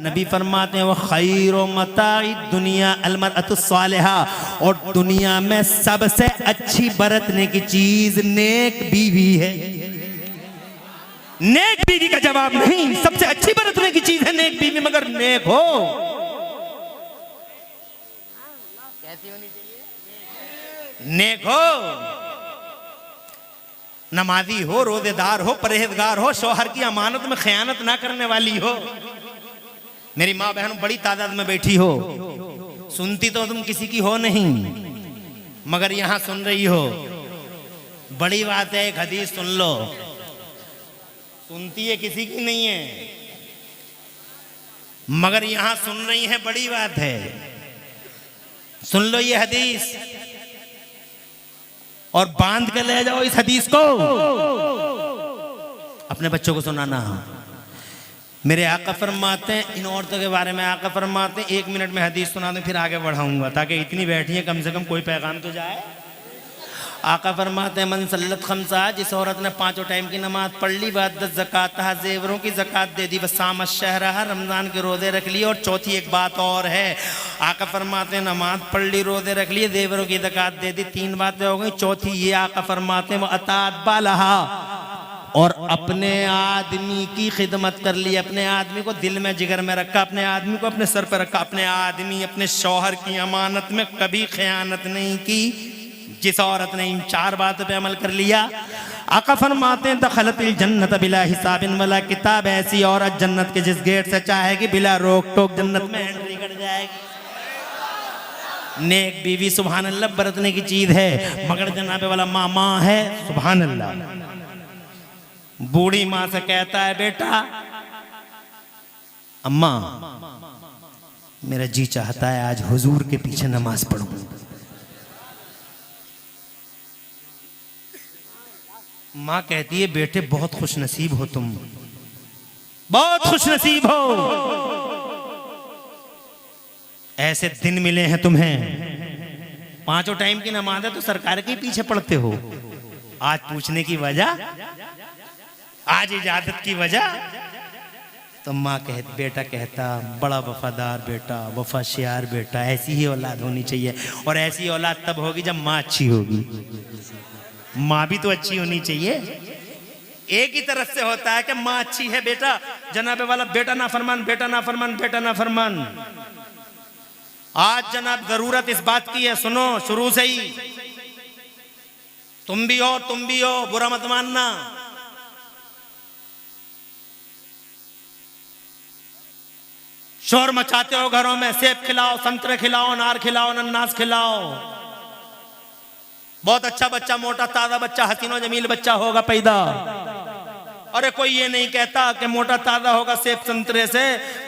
नबी फरमाते हैं वो खैरो मताई दुनिया अलमरअतु सालिहा, और दुनिया में सबसे अच्छी बरतने की चीज नेक बीवी है। नेक बीवी का जवाब नहीं, सबसे अच्छी बरतने की चीज है नेक बीवी, मगर नेक हो। कैसी होनी चाहिए? नेक हो, नमाजी हो, रोजेदार हो, परहेजगार हो, शौहर की अमानत में खयानत ना करने वाली हो। मेरी माँ बहन बड़ी तादाद में बैठी हो, सुनती तो तुम किसी की हो नहीं, मगर यहां सुन रही हो, बड़ी बात है। एक हदीस सुन लो, सुनती है किसी की नहीं है, मगर यहां सुन रही है, बड़ी बात है। सुन लो ये हदीस और बांध के ले जाओ इस हदीस को, अपने बच्चों को सुनाना। मेरे आका फरमाते हैं, इन औरतों के बारे में आका फरमाते हैं, 1 मिनट में हदीस सुना दूं फिर आगे बढ़ाऊंगा, ताकि इतनी बैठी है कम से कम कोई पैगाम तो जाए। आका फरमाते हैं मन सल्लत खमसा, जिस औरत ने 5 टाइम की नमाज पढ़ ली, बाद ज़कात जेवरों की ज़कात दे दी, बस साम शहरहा, रमज़ान के रोज़े रख लिए। और चौथी एक बात और है, आका फरमाते हैं नमाज पढ़ ली, रोज़े रख लिए, जेवरों की ज़कात दे दी, 3 बातें हो गई। चौथी ये आका फरमाते हैं वो अतात बालहा, और अपने आदमी की खिदमत कर ली, अपने आदमी को दिल में जिगर में रखा, अपने आदमी को अपने सर पर रखा, अपने आदमी अपने शौहर की अमानत में कभी खयानत नहीं की। जिस औरत ने इन 4 बातों पे अमल कर लिया, आका फरमाते हैं दखलतिल जन्नत बिला हिसाबिन वला किताब, ऐसी औरत जन्नत के जिस गेट से चाहेगी बिला रोक टोक जन्नत में एंट्री कर जाएगी। नेक बीवी सुभान अल्लाह बरतने की चीज है, मगर जनाबे वाला मामा है सुभान अल्लाह। बूढ़ी माँ से कहता है बेटा, अम्मा मेरा जी चाहता है आज हुजूर के पीछे नमाज पढ़ूं। माँ कहती है बेटे बहुत खुश नसीब हो तुम, बहुत खुश नसीब हो, ऐसे दिन मिले हैं तुम्हें। 5 टाइम की नमाज है तो सरकार के पीछे पढ़ते हो। आज पूछने की वजह, आज इजाजत की वजह, तो माँ बेटा कहता बड़ा वफादार बेटा, वफाशियार बेटा, ऐसी ही औलाद होनी चाहिए। और ऐसी औलाद तब होगी जब माँ अच्छी होगी। माँ भी तो अच्छी होनी चाहिए। एक ही तरफ से होता है कि माँ अच्छी है, बेटा जनाबे वाला बेटा ना फरमान, बेटा ना फरमान, बेटा ना फरमान। आज जनाब जरूरत इस बात की है, सुनो शुरू से ही, तुम भी हो, बुरा मत मानना। शोर मचाते हो घरों में, सेब खिलाओ, संतरे खिलाओ, अनार खिलाओ, अनानास खिलाओ। बहुत अच्छा बच्चा, मोटा ताजा बच्चा, हसीनो जमील बच्चा होगा पैदा। अरे कोई ये नहीं कहता कि मोटा ताजा होगा सेब संतरे से,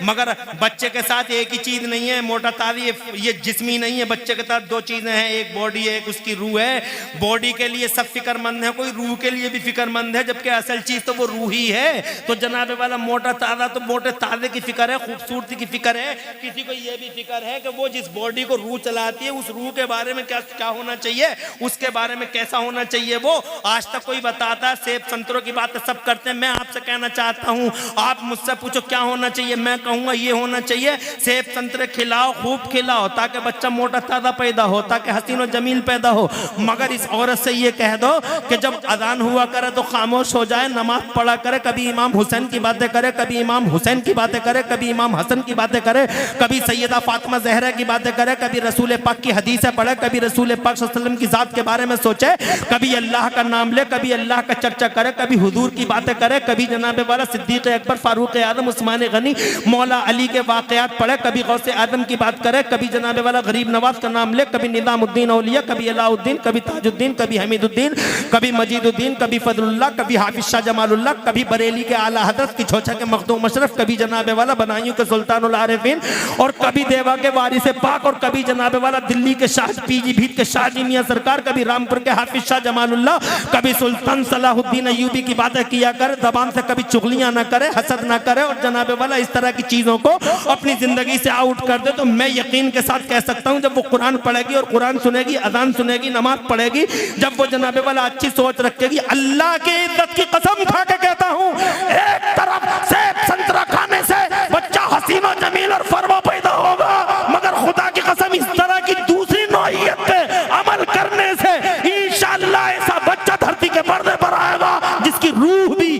मगर बच्चे के साथ एक ही चीज नहीं है। मोटा ताजा ये जिस्मी नहीं है, बच्चे के साथ 2 चीजें हैं, एक बॉडी है, एक उसकी रूह है। बॉडी के लिए सब फिक्रमंद है, कोई रूह के लिए भी फिक्रमंद है, जबकि असल चीज तो वो रूह ही है। तो जनाबे वाला मोटा ताजा तो मोटे ताजे की फिक्र है, खूबसूरती की फिक्र है। किसी को ये भी फिक्र है कि वो जिस बॉडी को रूह चलाती है, उस रूह के बारे में क्या होना चाहिए, उसके बारे में कैसा होना चाहिए। वो आज तक कोई बताता, सेब संतरों की बातें सब करते। मैं आपसे कहना चाहता हूं, आप मुझसे पूछो क्या होना चाहिए, मैं कहूंगा ये होना चाहिए, सेब संतरे खिलाओ, खूब खिलाओ, ताकि बच्चा मोटा ताजा पैदा हो, ताकि हसीन और जमील पैदा हो। मगर इस औरत से ये कह दो कि जब अजान हुआ करे तो खामोश हो जाए, नमाज पढ़ा करे, कभी इमाम हुसैन की बातें करे, कभी इमाम हुसैन की बातें करे, कभी इमाम हसन की बातें करे, कभी सैयदा फातिमा ज़हरा की बातें करे, कभी रसूल पाक की हदीसें पढ़े, कभी रसूल पाक सल्लल्लाहु अलैहि वसल्लम की जात के बारे में सोचे, कभी अल्लाह का नाम ले, कभी अल्लाह का चर्चा करे, कभी हुजूर की बातें करे, कभी जनाबे वाला सिद्दीक़ अकबर, फारूक आज़म, उस्मान गनी, मौला अली के वाक़यात पढ़े, कभी गौसे आदम की बात करे, कभी जनाबे वाला गरीब नवाज का नाम ले, कभी निज़ामुद्दीन औलिया, कभी अलाउद्दीन, कभी ताजुद्दीन, कभी हमीदुद्दीन, कभी मजीदुद्दीन, कभी फजलुल्लाह, कभी हाफिज शाह जमालुल्लाह, कभी बरेली के आला हज़रत की छोचा के मखदूम अशरफ, कभी जनाबे वाला बनाइयों के सुल्तानुल आरिफीन, और कभी देवा के वारिस पाक, और कभी जनाबे वाला दिल्ली के शाह पीलीभीत के शाहजी मियां सरकार, कभी रामपुर के हाफिज शाह जमालुल्लाह, कभी सुल्तान सलाहुद्दीन अय्यूबी की बातें किया कर, जबान से कभी चुगलियां ना करे, हसद ना करे, और जनाबे वाला इस तरह की चीजों को अपनी जिंदगी से आउट कर दे। तो मैं यकीन के साथ कह सकता हूं, जब वो कुरान पढ़ेगी और कुरान सुनेगी, अजान सुनेगी, नमाज पढ़ेगी, जब वो जनाबे वाला अच्छी सोच रखेगी, अल्लाह की इज्जत की कसम खा के कहता हूं, एक तरफ से संतरा खाने से बच्चा हसीनो जमील और फरमा पैदा होगा, मगर खुदा की कसम इस तरह की दूसरी नौइयत पे अमल करने से इंशाअल्लाह ऐसा बच्चा धरती के पर्दे पर आएगा जिसकी रूह भी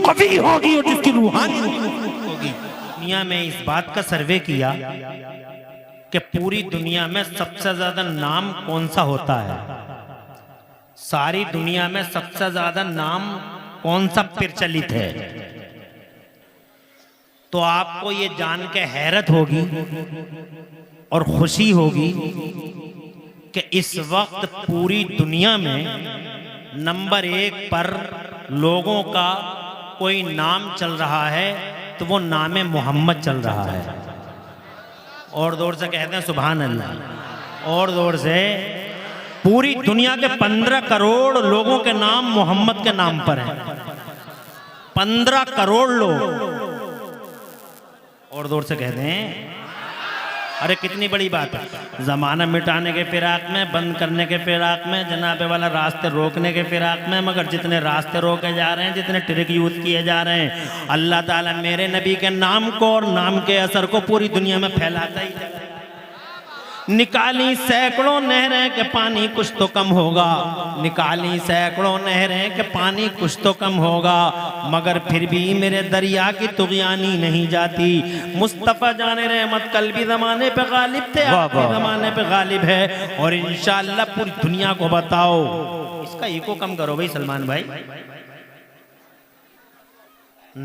कवी होगी और जिसकी रूहानी होगी। दुनिया में इस बात का सर्वे किया कि पूरी दुनिया में सबसे ज्यादा नाम कौन सा होता है, सारी दुनिया में सबसे ज्यादा नाम कौन सा प्रचलित है, तो आपको ये जान के हैरत होगी और खुशी होगी कि इस वक्त पूरी दुनिया में नंबर 1 पर लोगों का कोई नाम चल रहा है तो वो नाम मोहम्मद चल रहा है। और जोर से कहते हैं सुभान अल्लाह, और जोर से। पूरी दुनिया के 15 करोड़ लोगों के नाम मोहम्मद के नाम पर हैं, 15 करोड़ लोग। और जोर से कहते हैं अरे कितनी बड़ी बात है। जमाना मिटाने के फिराक में, बंद करने के फिराक में, जनाबे वाला रास्ते रोकने के फिराक में, मगर जितने रास्ते रोके जा रहे हैं, जितने ट्रिक यूज किए जा रहे हैं, अल्लाह ताला मेरे नबी के नाम को और नाम के असर को पूरी दुनिया में फैलाता ही जाता है। निकाली सैकड़ों नहरें के पानी कुछ तो कम होगा, निकाली सैकड़ों नहरें के पानी कुछ तो कम होगा, मगर फिर भी मेरे दरिया की तुग़यानी नहीं जाती। मुस्तफ़ा जाने रहमत कल भी ज़माने पे गालिब थे, आज भी ज़माने पे गालिब है, और इंशाअल्लाह पूरी दुनिया को बताओ। इसका इको कम करो भाई सलमान भाई,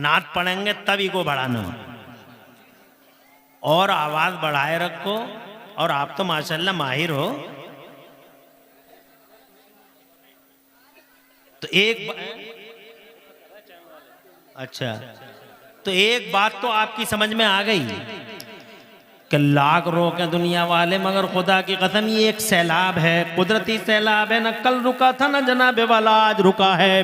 नात पढ़ेंगे तब इको बढ़ाना, और आवाज बढ़ाए रखो। और आप तो माशाल्लाह माहिर हो, तो अच्छा, तो एक बात तो आपकी समझ में आ गई कि लाख रोके दुनिया वाले, मगर खुदा की कसम ये एक सैलाब है, कुदरती सैलाब है। न कल रुका था न जनाबे वाला आज रुका है,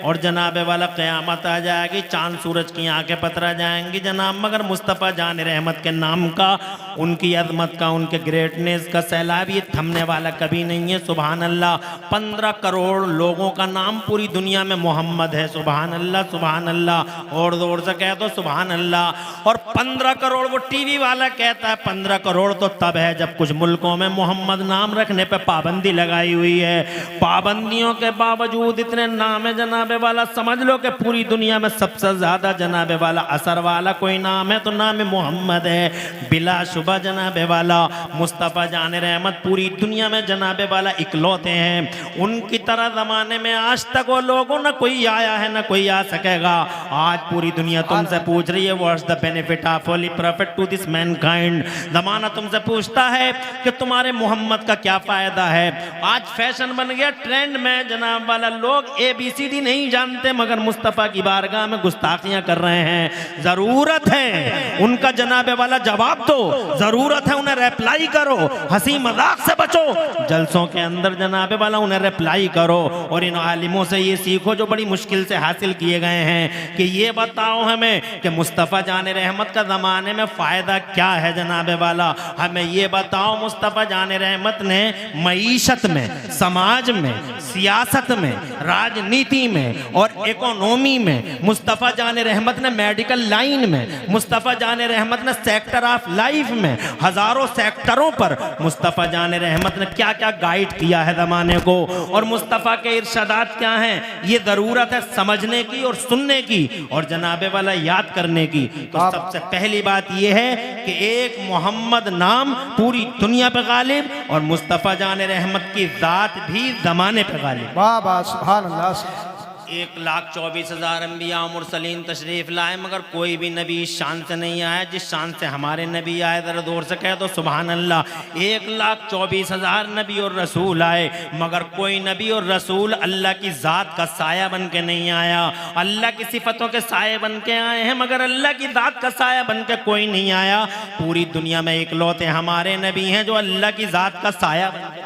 और जनाबे वाला क़यामत आ जाएगी, चांद सूरज की आंखें पतरा जाएंगी जनाब, मगर मुस्तफ़ा जान रहमत के नाम का, उनकी अज़मत का, उनके ग्रेटनेस का सैलाब ये थमने वाला कभी नहीं है। सुभान अल्लाह। 15 करोड़ लोगों का नाम पूरी दुनिया में मोहम्मद है। सुभान अल्लाह, सुभान अल्लाह, और जोर से कह दो सुभान अल्लाह। और 15 करोड़, वो टीवी वाला कहता है 15 करोड़ तो तब है जब कुछ मुल्कों में मोहम्मद नाम रखने पे पाबंदी लगाई हुई है। पाबंदियों के बावजूद इतने नाम है जनाबे वाला, समझ लो कि पूरी दुनिया में सबसे ज्यादा जनाबे वाला असर वाला कोई नाम है तो नाम मोहम्मद है। बिलाशुबा जनाबे वाला मुस्तफ़ा जान रहमत पूरी दुनिया में जनाबे वाला इकलौते हैं। उनकी तरह जमाने में आज तक वो लोगों न कोई आया है न कोई आ सकेगा। आज पूरी दुनिया तुमसे पूछ रही है what's the benefit of holy profit to this mankind. जमाना तुमसे पूछता है कि तुम्हारे मोहम्मद का क्या फायदा है। आज फैशन बन गया, ट्रेंड में जनाब वाला लोग ABCD नहीं जानते, मगर मुस्तफ़ा की बारगाह में गुस्ताखियां कर रहे हैं। जरूरत है उनका जनाबे वाला जवाब दो, जरूरत है उन्हें रिप्लाई करो, हंसी मजाक से बचो, जलसों के अंदर जनाबे वाला उन्हें रिप्लाई करो। और इन आलिमों से ये सीखो जो बड़ी मुश्किल से हासिल किए गए हैं कि ये बताओ हमें कि मुस्तफ़ा जाने रहमत का ज़माने में फ़ायदा क्या है जनाबे वाला। हमें ये बताओ मुस्तफ़ा जाने रहमत ने मईशत में, समाज में, सियासत में, राजनीति में और इकोनॉमी में, मुस्तफ़ा जाने रहमत ने मेडिकल लाइन में, मुस्तफ़ा जाने रहमत ने सेक्टर ऑफ लाइफ में, हज़ारों सेक्टरों पर मुस्तफ़ा जाने रहमत ने क्या क्या गाइड किया है ज़माने को। और मुस्तफ़ा के इरशादात क्या हैं, ये ज़रूरत है समझने की और सुनने की और जनाबे वाला याद करने की। तो सबसे पहली बात यह है कि एक मोहम्मद नाम पूरी दुनिया पे गालिब और मुस्तफ़ा जाने रहमत की ज़ात भी ज़माने पे गालिब। वाह वाह सुभान अल्लाह। 1,24,000 अंबिया और मुरसलीन तशरीफ़ लाए, मगर कोई भी नबी इस शान से नहीं आया जिस शान से हमारे नबी आए। ज़रा जोर से कह दो सुभान अल्लाह। 1,24,000 नबी और रसूल आए, मगर कोई नबी और रसूल अल्लाह की ज़ात का साया बन के नहीं आया। अल्लाह की सिफतों के साये बन के आए हैं, मगर अल्लाह की ज़ात का साया बन के कोई नहीं आया। पूरी दुनिया में इकलौते हमारे नबी हैं जो अल्लाह की ज़ात का साया बन के।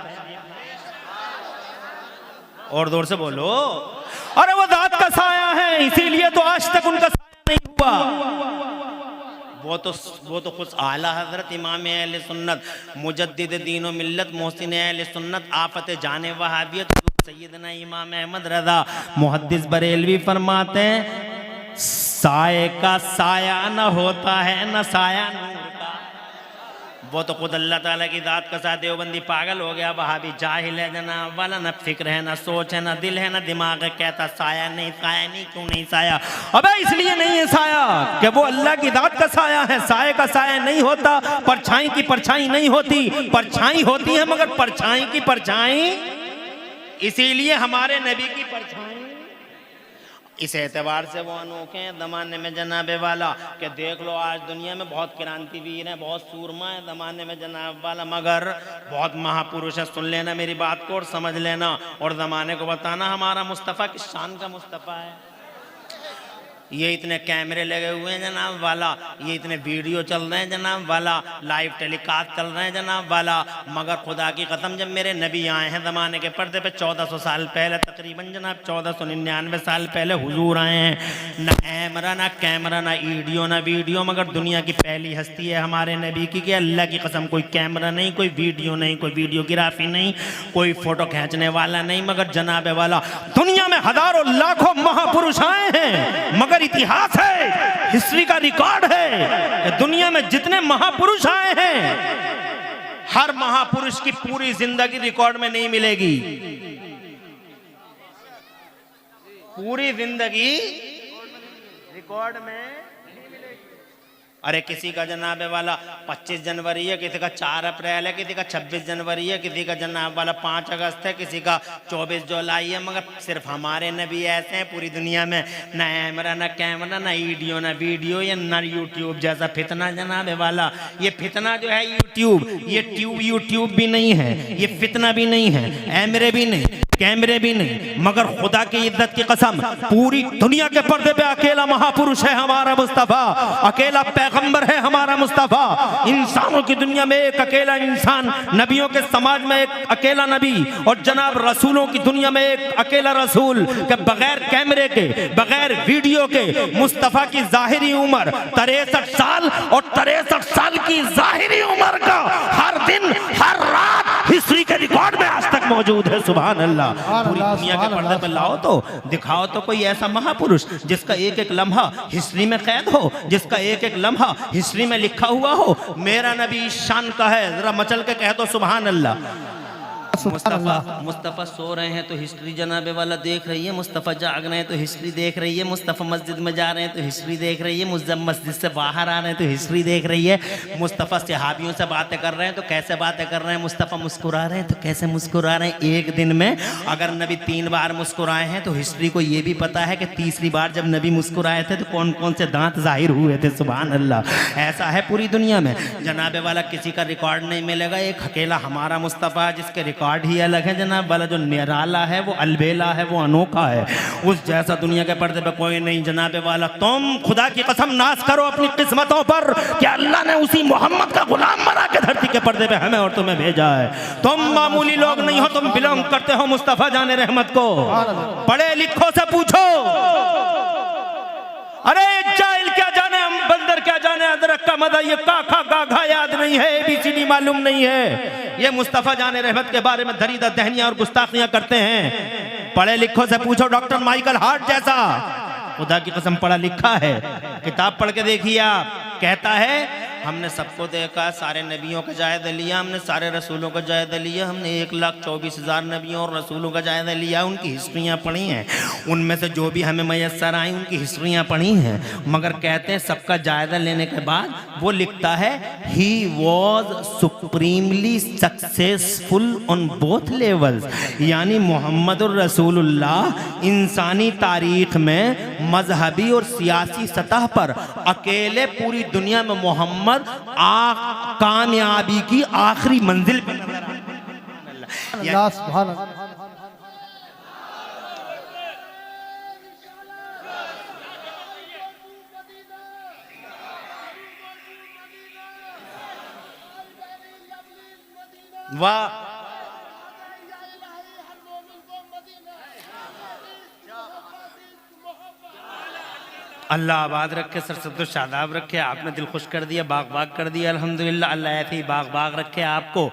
और जोर से बोलो, अरे वो दात का साया है, इसीलिए तो आज तक उनका साया नहीं हुआ। वो तो खुद आला हजरत इमाम अहले सुन्नत मुजद्दिद दीन व मिल्लत मोहसिन अहले सुन्नत आफत जाने वहाबियत सैयदना इमाम अहमद रज़ा मुहद्दिस बरेलवी फरमाते हैं, साये का साया न होता है न साया नूर वो तो खुद अल्लाह ताला की दात का साथ देवबंदी पागल हो गया, वहाबी जाहिल है जनाब वाला, न फिक्र है, न सोच है, न दिल है, न दिमाग है। कहता साया नहीं क्यों नहीं साया? अबे इसलिए नहीं है साया कि वो अल्लाह की दात का साया है। साये का साया नहीं होता, परछाई की परछाई नहीं होती, परछाई होती है मगर परछाई की परछाई। इसीलिए हमारे नबी की परछाई इस एतबार से वो अनोखे हैं ज़माने में जनाबे वाला कि देख लो आज दुनिया में बहुत क्रांतिवीर हैं, बहुत सूरमा है ज़माने में जनाब वाला, मगर बहुत महापुरुष है। सुन लेना मेरी बात को और समझ लेना और ज़माने को बताना हमारा मुस्तफ़ा किस शान का मुस्तफ़ा है। ये इतने कैमरे लगे हुए हैं जनाब वाला, ये इतने वीडियो चल रहे हैं जनाब वाला, लाइव टेलीकास्ट चल रहे हैं जनाब वाला, मगर खुदा की कसम जब मेरे नबी आए हैं ज़माने के पर्दे पे 1400 साल पहले, तकरीबन जनाब 1499 साल पहले हुजूर आए हैं। न कैमरा ना कैमरा ना ईडियो ना वीडियो, मगर दुनिया की पहली हस्ती है हमारे नबी की कि अल्लाह की कसम कोई कैमरा नहीं, कोई वीडियो नहीं, कोई वीडियोग्राफी नहीं, कोई फोटो खींचने वाला नहीं, मगर जनाबे वाला दुनिया में हजारों लाखों महापुरुष आए हैं, मगर इतिहास है, हिस्ट्री का रिकॉर्ड है कि दुनिया में जितने महापुरुष आए हैं हर महापुरुष की पूरी जिंदगी रिकॉर्ड में नहीं मिलेगी। पूरी जिंदगी रिकॉर्ड में नहीं मिलेगी। अरे किसी का जनाबे वाला 25 जनवरी है, किसी का 4 अप्रैल है, किसी का 26 जनवरी है, किसी का जनाब वाला 5 अगस्त है, किसी का 24 जुलाई है, मगर सिर्फ हमारे नबी ऐसे हैं पूरी दुनिया में। ना कैमरा ना कैमरा ना ईडियो ना वीडियो, या ना यूट्यूब जैसा फितना जनाबे वाला। ये फितना जो है यूट्यूब, ये यूट्यूब भी नहीं है, ये फितना भी नहीं है, ऐमरे भी नहीं, कैमरे भी नहीं, मगर खुदा की इज्जत की कसम पूरी दुनिया के पर्दे पे अकेला महापुरुष है हमारा मुस्तफा, अकेला पैगंबर है हमारा मुस्तफा। इंसानों की दुनिया में एक अकेला इंसान, नबियों के समाज में एक अकेला नबी, और जनाब रसूलों की दुनिया में एक अकेला रसूल के बगैर कैमरे के, बगैर वीडियो के मुस्तफा की जाहिरी उम्र 63 साल, और 63 साल की जाहिरी उम्र का हर दिन हर रात हिस्ट्री के रिकॉर्ड में आज तक मौजूद है। सुभान अल्लाह। पूरी दुनिया के पर्दे पर लाओ तो दिखाओ तो कोई ऐसा महापुरुष जिसका एक एक लम्हा हिस्ट्री में कैद हो, जिसका एक एक लम्हा हिस्ट्री में लिखा हुआ हो। मेरा नबी शान का है, जरा मचल के कह दो सुभान अल्लाह। मुस्तफ़ा सो रहे हैं तो हिस्ट्री जनाबे वाला देख रही है, मुस्तफ़ा जाग रहे हैं तो हिस्ट्री देख रही है, मुस्तफ़ा मस्जिद में जा रहे हैं तो हिस्ट्री देख रही है, मस्जिद से बाहर आ रहे हैं तो हिस्ट्री देख रही है, मुस्तफ़ा सहाबियों से बातें कर रहे हैं तो कैसे बातें कर रहे हैं, मुस्तफ़ा मुस्कुरा रहे हैं तो कैसे मुस्कुरा रहे हैं। एक दिन में अगर नबी 3 बार मुस्कुराए हैं तो हिस्ट्री को ये भी पता है कि तीसरी बार जब नबी मुस्कुराए थे तो कौन कौन से दांत जाहिर हुए थे। सुभान अल्लाह। ऐसा है पूरी दुनिया में जनाबे वाला, किसी का रिकॉर्ड नहीं मिलेगा, एक अकेला हमारा मुस्तफ़ा जिसके रिकॉर्ड ही अलग है जनाब वाला, जो निराला है, वो अलबेला है, वो अनोखा है, उस जैसा दुनिया के पर्दे पे कोई नहीं जनाबे वाला। तुम खुदा की कसम नाज करो अपनी किस्मतों पर कि अल्लाह ने उसी मोहम्मद का गुलाम बना के धरती के पर्दे पे हमें और तुम्हें भेजा है। तुम मामूली लोग नहीं हो, तुम बिलोंग करते हो मुस्तफा जाने रहमत को। पढ़े लिखो से पूछो, अरे जाहिल क्या जाने, हम बंदर क्या जाने, अदरक का मजा ये काखा गाघा याद नहीं है, एबीसीडी मालूम नहीं है। ये मुस्तफा जाने रहमत के बारे में दरीदा दहनियां और गुस्ताखियां करते हैं। पढ़े लिखो से पूछो, डॉक्टर माइकल हार्ट जैसा खुदा की कसम पढ़ा लिखा है, किताब पढ़ के देखिए आप। कहता है हमने सबको देखा, सारे नबियों का जायज़ा लिया, हमने सारे रसूलों का जायज़ा लिया, हमने 1,24,000 नबियों और रसूलों का जायज़ा लिया, उनकी हिस्ट्रियाँ पढ़ी हैं, उनमें से जो भी हमें मैसर आई उनकी हिस्ट्रियाँ पढ़ी हैं। मगर कहते हैं सबका जायज़ा लेने के बाद वो लिखता है he was supremely successful on both levels, यानी मोहम्मद रसूलुल्लाह इंसानी तारीख में मजहबी और सियासी सतह पर अकेले पूरी दुनिया में मोहम्मद कामयाबी की आखिरी मंजिल पे नजर आए। वाह, अल्लाह आबाद रखे, सरसब्ज़ शादाब रखे, आपने दिल खुश कर दिया, बाग बाग कर दिया अल्हम्दुलिल्लाह। अल्लाह ऐसे ही बाग बाग रखे आपको,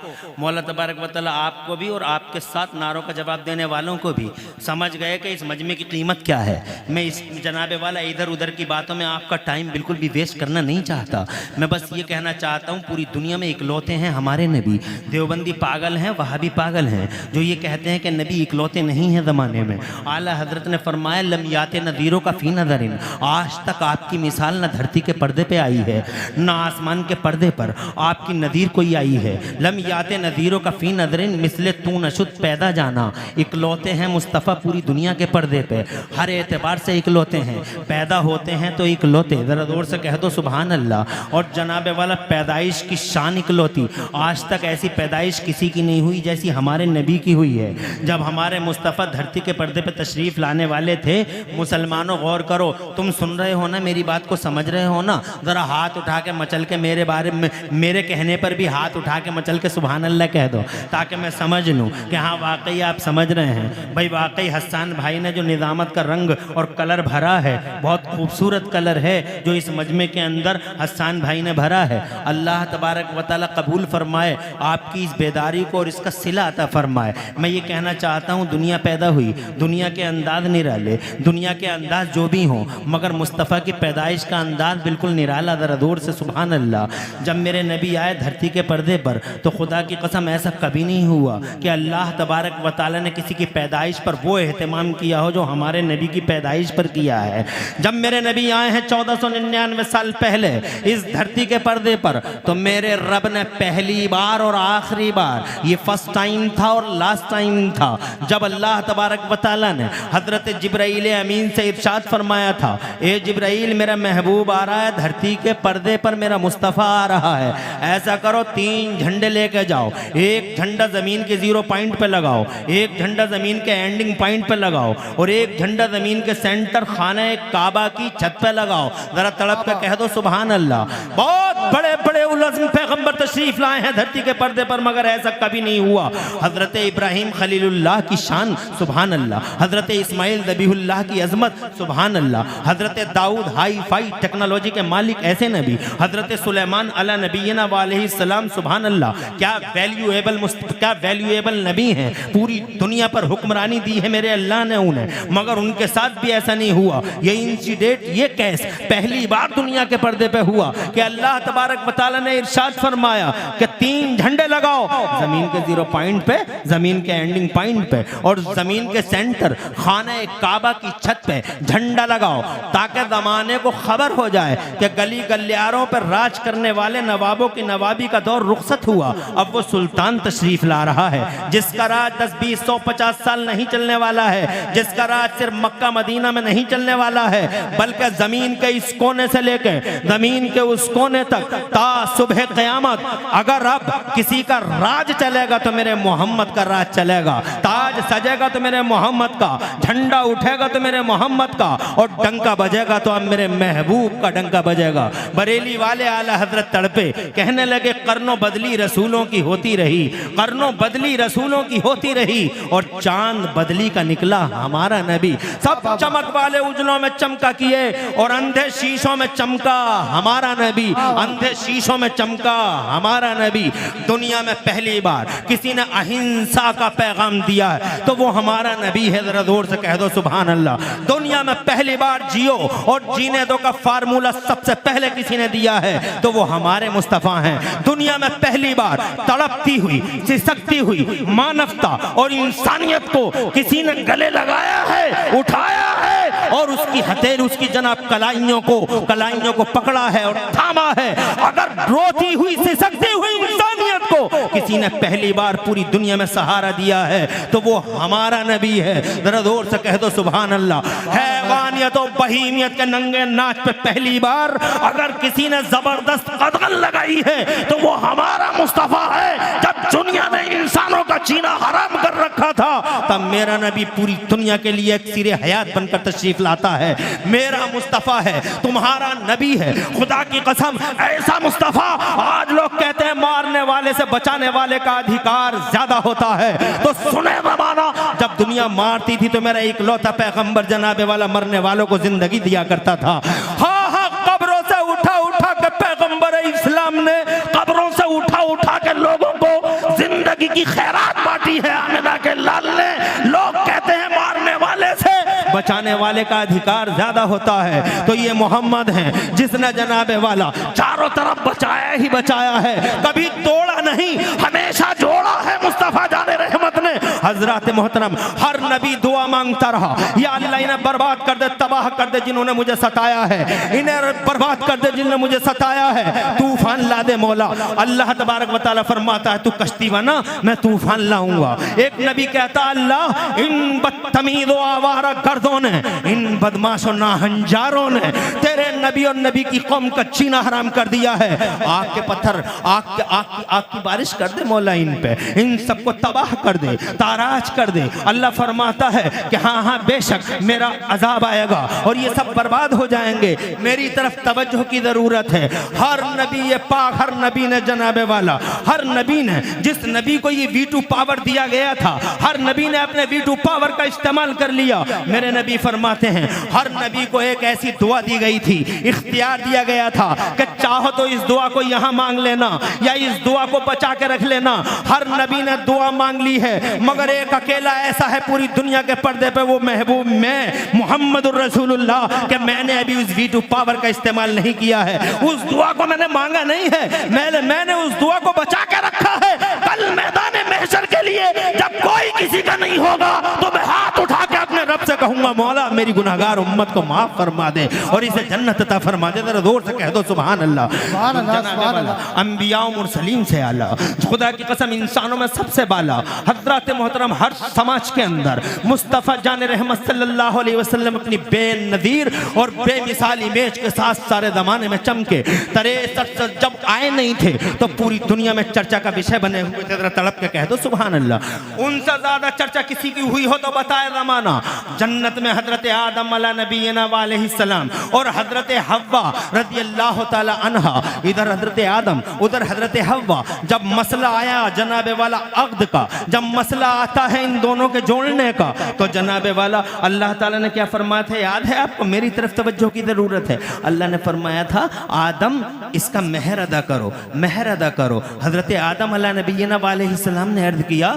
मौला तबारक व तआला आपको भी और आपके साथ नारों का जवाब देने वालों को भी। समझ गए कि इस मजमे की कीमत क्या है। मैं इस जनाबे वाला इधर उधर की बातों में आपका टाइम बिल्कुल भी वेस्ट करना नहीं चाहता। मैं बस ये कहना चाहता हूँ, पूरी दुनिया में इकलौते हैं हमारे नबी। देवबंदी पागल हैं, वहाबी पागल हैं जो ये कहते हैं कि नबी इकलौते नहीं हैं ज़माने में। आला हज़रत ने फरमाया, लम याते नज़ीरों का फ़ी नज़रिन, आज तक आपकी मिसाल न धरती के पर्दे पे आई है न आसमान के पर्दे पर आपकी नज़ीर कोई आई है। लम याते नज़ीरों का फ़ी नज़रिन मिसले तू नशुद पैदा जाना। इकलौते हैं मुस्तफ़ा पूरी दुनिया के पर्दे पे, हर एतबार से इकलौते हैं। पैदा होते हैं तो इकलौते, ज़रा जोर से कह दो सुभान अल्लाह। और जनाबे वाला पैदाइश की शान इकलौती, आज तक ऐसी पैदाइश किसी की नहीं हुई जैसी हमारे नबी की हुई है। जब हमारे मुस्तफ़ा धरती के पर्दे पे तशरीफ़ लाने वाले थे, मुसलमानों गौर करो, तुम सुन रहे हो ना मेरी बात को, समझ रहे हो ना? ज़रा हाथ उठा के मचल के मेरे बारे में, मेरे कहने पर भी हाथ उठा के मचल के सुभान अल्लाह कह दो, ताकि मैं समझ लूँ कि हाँ वाकई आप समझ रहे हैं। भाई वाकई हसन भाई ने जो निज़ामत का रंग और कलर भरा है, बहुत खूबसूरत कलर है जो इस मजमे के अंदर हसन भाई ने भरा है। अल्लाह तबारक व तआला कबूल फरमाए आपकी इस बेदारी को और इसका सिला अता फरमाए। मैं ये कहना चाहता हूँ, दुनिया पैदा हुई, दुनिया के अंदाज निराले, दुनिया के अंदाज जो भी हों, मगर मुस्तफ़ा की पैदाइश का अंदाज बिल्कुल निराला। ज़रा दूर से सुभान अल्लाह। जब मेरे नबी आए धरती के पर्दे पर, तो खुदा की कसम ऐसा कभी नहीं हुआ कि अल्लाह तबारक व तआला ने किसी की पैदाइश पर वो एहतमाम किया हो जो हमारे नबी की पैदाइश पर किया है। जब मेरे नबी आए हैं 1499 साल पहले इस धरती के पर्दे पर, तो मेरे रब ने पहली बार और आखिरी बार, ये फर्स्ट टाइम था और लास्ट टाइम था, जब अल्लाह तबारक व तआला ने हज़रत जिब्राईल अमीन से इरशाद फरमाया था, ए जिब्राईल मेरा महबूब आ रहा है धरती के पर्दे पर, मेरा मुस्तफ़ा आ रहा है। ऐसा करो 3 झंडे लेके जाओ, एक झंडा ज़मीन के 0 पॉइंट पे लगाओ, एक झंडा ज़मीन के एंडिंग पॉइंट पे लगाओ और एक झंडा ज़मीन के सेंटर खाना काबा की छत पे लगाओ। ज़रा तड़प के कह दो सुभान अल्लाह। बहुत बड़े बड़े उलज़्म पैगम्बर तशरीफ़ लाए हैं धरती के पर्दे पर, मगर ऐसा कभी नहीं हुआ। हज़रत इब्राहीम खलीलुल्लाह की शान सुभान अल्लाह, हज़रत इस्माइल ज़बीहुल्लाह की अज़मत सुभान अल्लाह, हज़रत दाऊद हाई फाई टेक्नोलॉजी के मालिक ऐसे नबी, हज़रत सुलेमान अला नबीना वालैहिस्सलाम सुभान अल्लाह। क्या वैल्यूएबल नबी हैं, पूरी दुनिया पर हुक्मरानी दी है मेरे अल्लाह ने उन्हें, मगर उनके साथ भी ऐसा नहीं हुआ। ये इंसिडेंट, ये केस पहली बार दुनिया के पर्दे पे हुआ कि अल्लाह तबारक व तआला ने इरशाद फरमाया कि 3 झंडे लगाओ ज़मीन के 0 पॉइंट पे, ज़मीन के एंडिंग पॉइंट पे और ज़मीन के सेंटर खाने काबा की छत पे झंडा लगाओ, ताकि ज़माने को खबर हो जाए कि गली गलियारों पर राज करने वाले नवाबों की नवाबी का दौर रुखसत हुआ। अब वो सुल्तान तशरीफ ला रहा है जिसका राज 10, 20, 100, 50 साल नहीं चलने वाला है, जिसका राज सिर्फ मक्का मदीना में नहीं चलने वाला है, बल्कि जमीन के इस कोने से लेकर जमीन के उस कोने तक ता सुबह क़यामत। अगर अब किसी का राज चलेगा तो मेरे मोहम्मद का राज चलेगा, ताज सजेगा तो मेरे मोहम्मद का, झंडा उठेगा तो मेरे मोहम्मद का, और डंका बजेगा तो अब मेरे महबूब का डंका बजेगा। बरेली वाले आला हजरत तड़पे, कहने लगे करनों बदली रसूलों की होती रही, करनों बदली रसूलों की होती रही, और चांद बदली का निकला हमारा नबी। सब चमक वाले उजलों में चमका किए और अंधे शीशों में चमका हमारा नबी, अंधे शीशों में चमका हमारा नबी। दुनिया में पहली बार किसी ने अहिंसा का पैगाम दिया है तो वो हमारा नबी है। जरा जोर से कह दो सुभान अल्लाह। दुनिया में पहली बार जियो और जीने दो का फार्मूला सबसे पहले किसी ने दिया है तो वो हमारे मुस्तफ़ा हैं। दुनिया में पहली बार तड़पती हुई, सिसकती हुई मानवता और इंसानियत को किसी ने गले लगाया है, उठाया है और उसकी हथेली, उसकी जनाब कलाइयों को पकड़ा है और थामा है। अगर रोती हुई, सिसकती हुई इंसानियत को किसी ने पहली बार पूरी दुनिया में सहारा दिया है तो वो हमारा नबी है। जरा जोर से कह दो सुभान अल्लाह। हैवानियत और बहीमियत के नंगे नाच पे पहली बार अगर किसी ने जबरदस्त कदम लगाई है तो वो हमारा मुस्तफ़ा है। जब दुनिया ने इंसानों का जीना हराम कर रखा था तब मेरा नबी पूरी दुनिया के लिए एक सिरे हयात बनकर तशरीफ लाता है। मेरा मुस्तफ़ा है, तुम्हारा नबी है। खुदा की कसम ऐसा मुस्तफ़ा, आज लोग कहते हैं मारने वाले से बचाने वाले का अधिकार ज्यादा होता है। तो सुने ज़माना, जब दुनिया मारती थी तो मेरा इकलौता पैगंबर जनाबे वाला मरने वालों को जिंदगी दिया करता था। हाँ हाँ, कब्रों से उठा उठा के पैगंबर इस्लाम ने कब्रों से उठा उठा के लोगों को जिंदगी की खैरात बांटी है आमिना के लाल ने। लोग कहते हैं मारने वाले से बचाने वाले का अधिकार ज्यादा होता है। तो ये मोहम्मद हैं जिसने जनाबे वाला चारों तरफ बचाया ही बचाया है, कभी तोड़ा नहीं, हमेशा जोड़ा है मुस्तफा जाने रहमत ने। हजरत मोहतरम हर नबी दुआ मांगता रहा, या अल्लाह इन्हें बर्बाद कर दे, तबाह कर दे जिन्होंने मुझे सताया है, इन्हें बर्बाद कर दे जिन्होंने मुझे सताया है, तूफान ला दे मौला। अल्लाह तबारक व तआला फरमाता है तू कश्ती बना, मैं तूफान लाऊंगा। एक नबी कहता अल्लाह इन बदतमीज़ आवारा गर्दों ने, इन बदमाशों नाहंजारों ने तेरे नबी और नबी की कौम का जीना हराम कर दिया है। आग के पत्थर, आग की बारिश कर दे मौला इन पे, इन सबको तबाह कर दे, ताराज कर दे। अल्लाह फरमाता है कि हाँ हाँ बेशक मेरा अजाब आएगा और ये सब बर्बाद हो जाएंगे, मेरी तरफ तवज्जो की जरूरत है। हर नबी ये पाक, हर नबी ने जनाबे वाला, हर नबी ने, जिस नबी को ये V2 पावर दिया गया था, हर नबी ने अपने V2 पावर का इस्तेमाल कर लिया। मेरे नबी फरमाते हैं हर नबी को एक ऐसी दुआ दी गई थी, इख्तियार दिया गया था कि चाहो तो इस दुआ को यहाँ मांग लेना या इस दुआ को बचा के रख लेना। हर नबी ने दुआ मांग ली है, मगर एक अकेला ऐसा है पूरी दुनिया के पर्दे पे, वो महबूब मैं मुहम्मदुर रसूलुल्लाह, कि मैंने अभी उस V2 पावर का इस्तेमाल नहीं किया है। उस दुआ को मैंने मांगा नहीं है, मैंने उस दुआ को बचा के रखा है। कल मैदान महशर के लिए जब कोई किसी का नहीं होगा तो मैं हाथ उठा के अपने रब से कहूंगा मौला मेरी गुनाहगार उम्मत को माफ फरमा दे और इसे जन्नत अता फरमा दे। जरा जोर से कह दो सुभान अल्लाह। सुभान अल्लाह, सुभान अल्लाह। अंबिया और मुरसलीन से आला, खुदा की कसम इंसानों में सबसे बाला हजरत मोहतरम हर समाज के अंदर मुस्तफ़ा जान रहमत सल्लल्लाहु अलैहि वसल्लम अपनी बेनज़ीर और बेमिसाल इमेज के साथ सारे ज़माने में चमके। तरे जब आए नहीं थे तो पूरी दुनिया में चर्चा का विषय बने हुए थे। जरा तड़प के कह दो सुभान अल्लाह। उनसे ज़्यादा चर्चा किसी की हुई हो तो बताए ज़माना। जन्नत में हजरत आदम अला नबीना अलैहिस्सलाम और हजरत हव्वा रज़ियल्लाहु ताला अन्हा, इधर हजरत आदम उधर हजरत हव्वा। जब मसला आया जनाबे वाला अक़्द का, जब मसला आता है इन दोनों के जोड़ने का, तो जनाबे वाला अल्लाह ताला ने क्या फरमाया था याद है आपको? मेरी तरफ तवज्जो की ज़रूरत है। अल्लाह ने फरमाया था आदम इसका मेहर अदा करो, मेहर अदा करो। हजरत आदम अला नबीना अलैहिस्सलाम ने अर्ज़ किया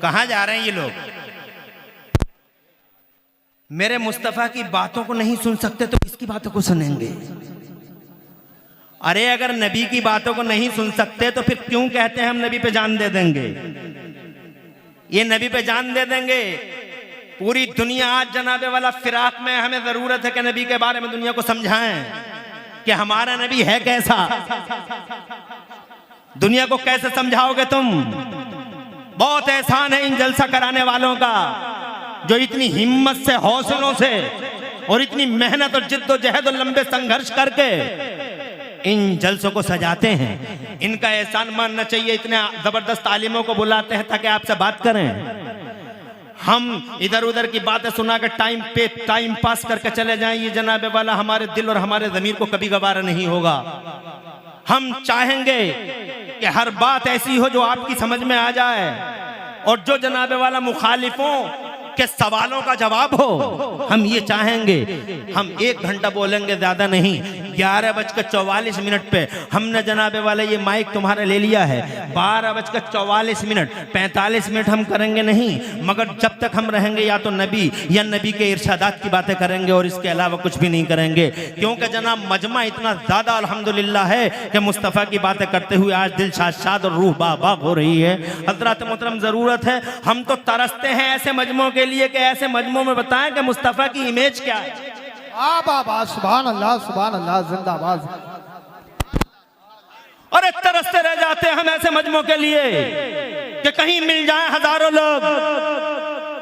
कहाँ जा रहे हैं ये लोग? मेरे मुस्तफ़ा की बातों को नहीं सुन सकते तो किसकी बातों को सुनेंगे? अरे अगर नबी की बातों को नहीं सुन सकते तो फिर क्यों कहते हैं हम नबी पे जान दे देंगे? ये नबी पे जान दे देंगे। पूरी दुनिया आज जनाबे वाला फिराक में, हमें जरूरत है कि नबी के बारे में दुनिया को समझाएं कि हमारा नबी है कैसा। दुनिया को कैसे समझाओगे तुम? बहुत एहसान है इन जलसा कराने वालों का जो इतनी हिम्मत से, हौसलों से और इतनी मेहनत और जिद्दोजहद और लंबे संघर्ष करके इन जलसों को सजाते हैं। इनका एहसान मानना चाहिए। इतने जबरदस्त आलिमों को बुलाते हैं ताकि आपसे बात करें। हम इधर उधर की बातें सुना कर टाइम पास करके चले जाएं, ये जनाबे वाला हमारे दिल और हमारे ज़मीर को कभी गवारा नहीं होगा। हम चाहेंगे कि हर बात ऐसी हो जो आपकी समझ में आ जाए और जो जनाबे वाला मुखालिफों के सवालों का जवाब हो। हम ये चाहेंगे। हम 1 घंटा बोलेंगे, ज्यादा नहीं। 11:44 पे हमने जनाबे वाला ये माइक तुम्हारा ले लिया है। 12:44 45 मिनट हम करेंगे नहीं, मगर जब तक हम रहेंगे या तो नबी या नबी के इरशादात की बातें करेंगे और इसके अलावा कुछ भी नहीं करेंगे। क्योंकि जनाब मजमा इतना ज्यादा अल्हम्दुलिल्लाह है कि मुस्तफ़ा की बातें करते हुए आज दिल शाद और रूह बाग हो रही है। हज़रात मोहतरम जरूरत है, हम तो तरसते हैं ऐसे मजमों के लिए कि ऐसे मजमों में बताएं कि मुस्तफ़ा की इमेज क्या है। सुभान अल्लाह, सुभान अल्लाह, जिंदाबाद। अरे तरसते रह जाते हैं हम ऐसे मजमों के लिए कि कहीं मिल जाएं हजारों लोग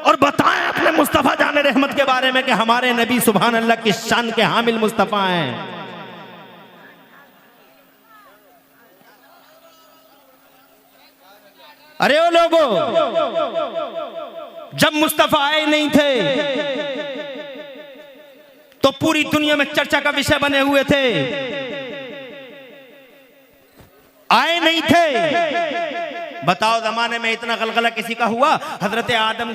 और बताएं अपने मुस्तफ़ा जाने रहमत के बारे में कि हमारे नबी सुभान अल्लाह की शान के हामिल मुस्तफ़ा हैं। अरे ओ लोगों, जब मुस्तफ़ा आए नहीं थे तो पूरी दुनिया में चर्चा का विषय बने हुए थे। आए नहीं थे। बताओ जमाने में इतना गलगला किसी का हुआ? हजरत आदम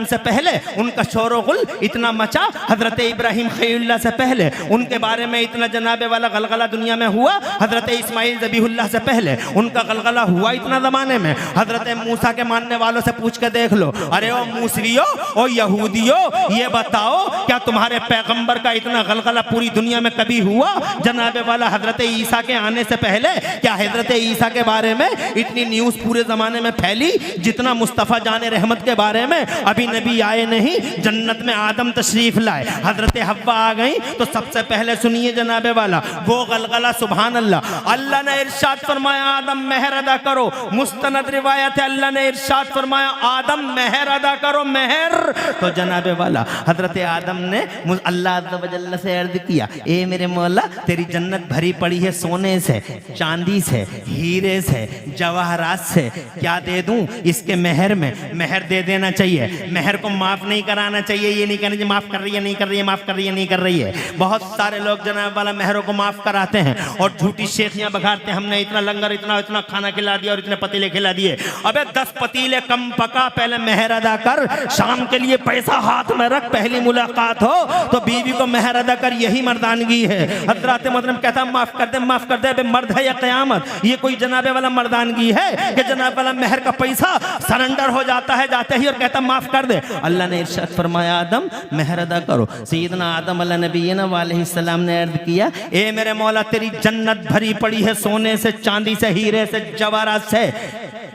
से पहले उनका शोर-ओ-गुल इतना मचा। हजरत इब्राहिम खलीलुल्लाह से पहले उनके बारे में इतना जनाबे वाला गलगला दुनिया में हुआ। हजरत इस्माइल ज़बीहुल्लाह से पहले उनका गलगला हुआ इतना जमाने में। हजरत मूसा के मानने वालों से पूछ के देख लो, अरे ओ मूसरियो, ओ यहूदियो, ये बताओ क्या तुम्हारे पैगंबर का इतना गलगला पूरी दुनिया में कभी हुआ? जनाबे वाला हजरत ईसा के आने से पहले क्या हजरत ईसा के बारे में इतनी न्यूज़ पूरे ज़माने में फैली जितना मुस्तफ़ा जाने रहमत के बारे में? अभी नबी आए नहीं, जन्नत में आदम तशरीफ लाए, हजरत हव्वा आ गई, तो सबसे पहले सुनिए जनाबे वाला वो गलगला। सुभान अल्लाह। अल्लाह ने इरशाद फरमाया आदम मेहर अदा करो। मुस्तनद रिवायत है, अल्लाह ने इरशाद फरमाया आदम मेहर अदा करो, मेहर। तो जनाबे वाला हजरत आदम ने अल्लाह अज़्ज़ व जल्ल से अर्ज किया, ए मेरे मौला, तेरी जन्नत भरी पड़ी है सोने से, चांदी से, हीरे से, जवाहरात से, क्या दे दूं इसके मेहर में? मेहर दे देना चाहिए, मेहर को माफ नहीं कराना चाहिए। ये नहीं कहना चाहिए माफ कर रही है, नहीं कर रही है, माफ कर रही है, नहीं कर रही है। बहुत सारे लोग जनाब वाला मेहरों को माफ कराते हैं और झूठी शेखियां बघारते हैं, हमने इतना लंगर, इतना खाना खिला दिया और इतने पतीले खिला दिए। अबे 10 पतीले कम पका, पहले मेहर अदा कर, शाम के लिए पैसा हाथ में रख, पहली मुलाकात हो तो बीवी को मेहर अदा कर, यही मर्दानगी है। हजरत मतलब कहता माफ कर दे, माफ कर दे। अबे मर्द है या कयामत? ये कोई जनाबे वाला मर्दानगी है कि जनाब वाला मेहर का पैसा सरेंडर हो जाता है जाते ही और कहता माफ कर दे? अल्लाह ने इरशाद फरमाया आदम मेहर अदा करो। सैयदना आदम अला नबीना अलैहिस्सलाम ने अर्ज किया, ए मेरे मौला, तेरी जन्नत भरी पड़ी है सोने से, चांदी से, हीरे से, जवाहरात से,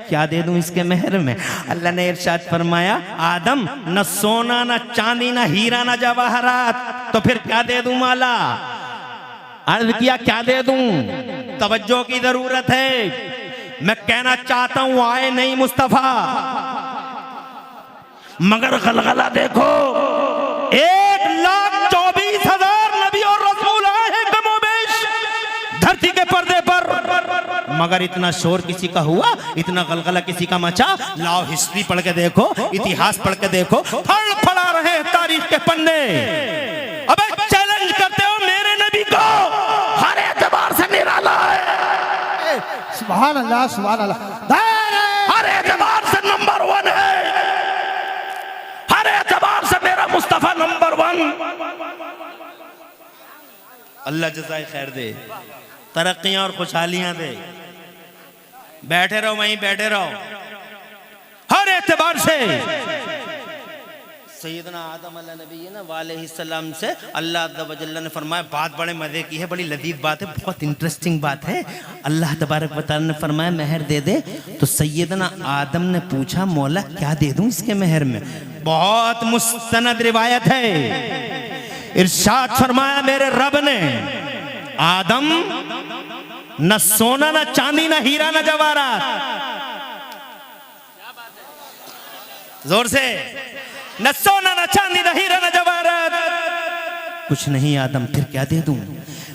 क्या दे दूं इसके मेहर में? अल्लाह ने इरशाद फरमाया आदम न सोना, न चांदी, न हीरा, न जवाहरात, तो फिर क्या दे दूं मौला? अर्ज किया क्या दे दूं? तवज्जो की जरूरत है। मैं कहना चाहता हूं आए नहीं मुस्तफा, मगर गलगला देखो, 1,24,000 नबी और रसूल आए हैं कमोबेश धरती के पर्दे पर, मगर इतना शोर किसी का हुआ, इतना गलगला किसी का मचा? लाओ हिस्ट्री पढ़ के देखो, इतिहास पढ़ के देखो, फड़ा रहे हैं तारीख के पन्ने। अबे चैलेंज करते हो मेरे नबी को, हर एतबार से निराला है। सुभान अल्लाह, सुभान अल्लाह। हर एतबार से नंबर 1 है, हर एतबार से मेरा मुस्तफा नंबर 1। अल्लाह जज़ाए खैर दे, तरक्कियां और खुशहालियां दे। बैठे रहो वहीं बैठे रहो, हर एतबार से। सैयदना आदम अलैहिस्सलाम से अल्लाह अज़्ज़ व जल्ल ने फरमाया, बात बड़े मज़े की है, बड़ी लजीज बात है, बहुत इंटरेस्टिंग बात है। अल्लाह तबारक व तआला ने फरमाया मेहर दे दे। तो सैयदना आदम ने पूछा मौला क्या दे दूं इसके मेहर में? बहुत मुस्तनद रिवायत है, इरशाद फरमाया मेरे रब ने, आदम न सोना, न चांदी, न हीरा, न जवाहरात, जोर से, न सोना, न चांदी, न हीरा, न जवाहरात, कुछ नहीं आदम, फिर क्या दे दूं?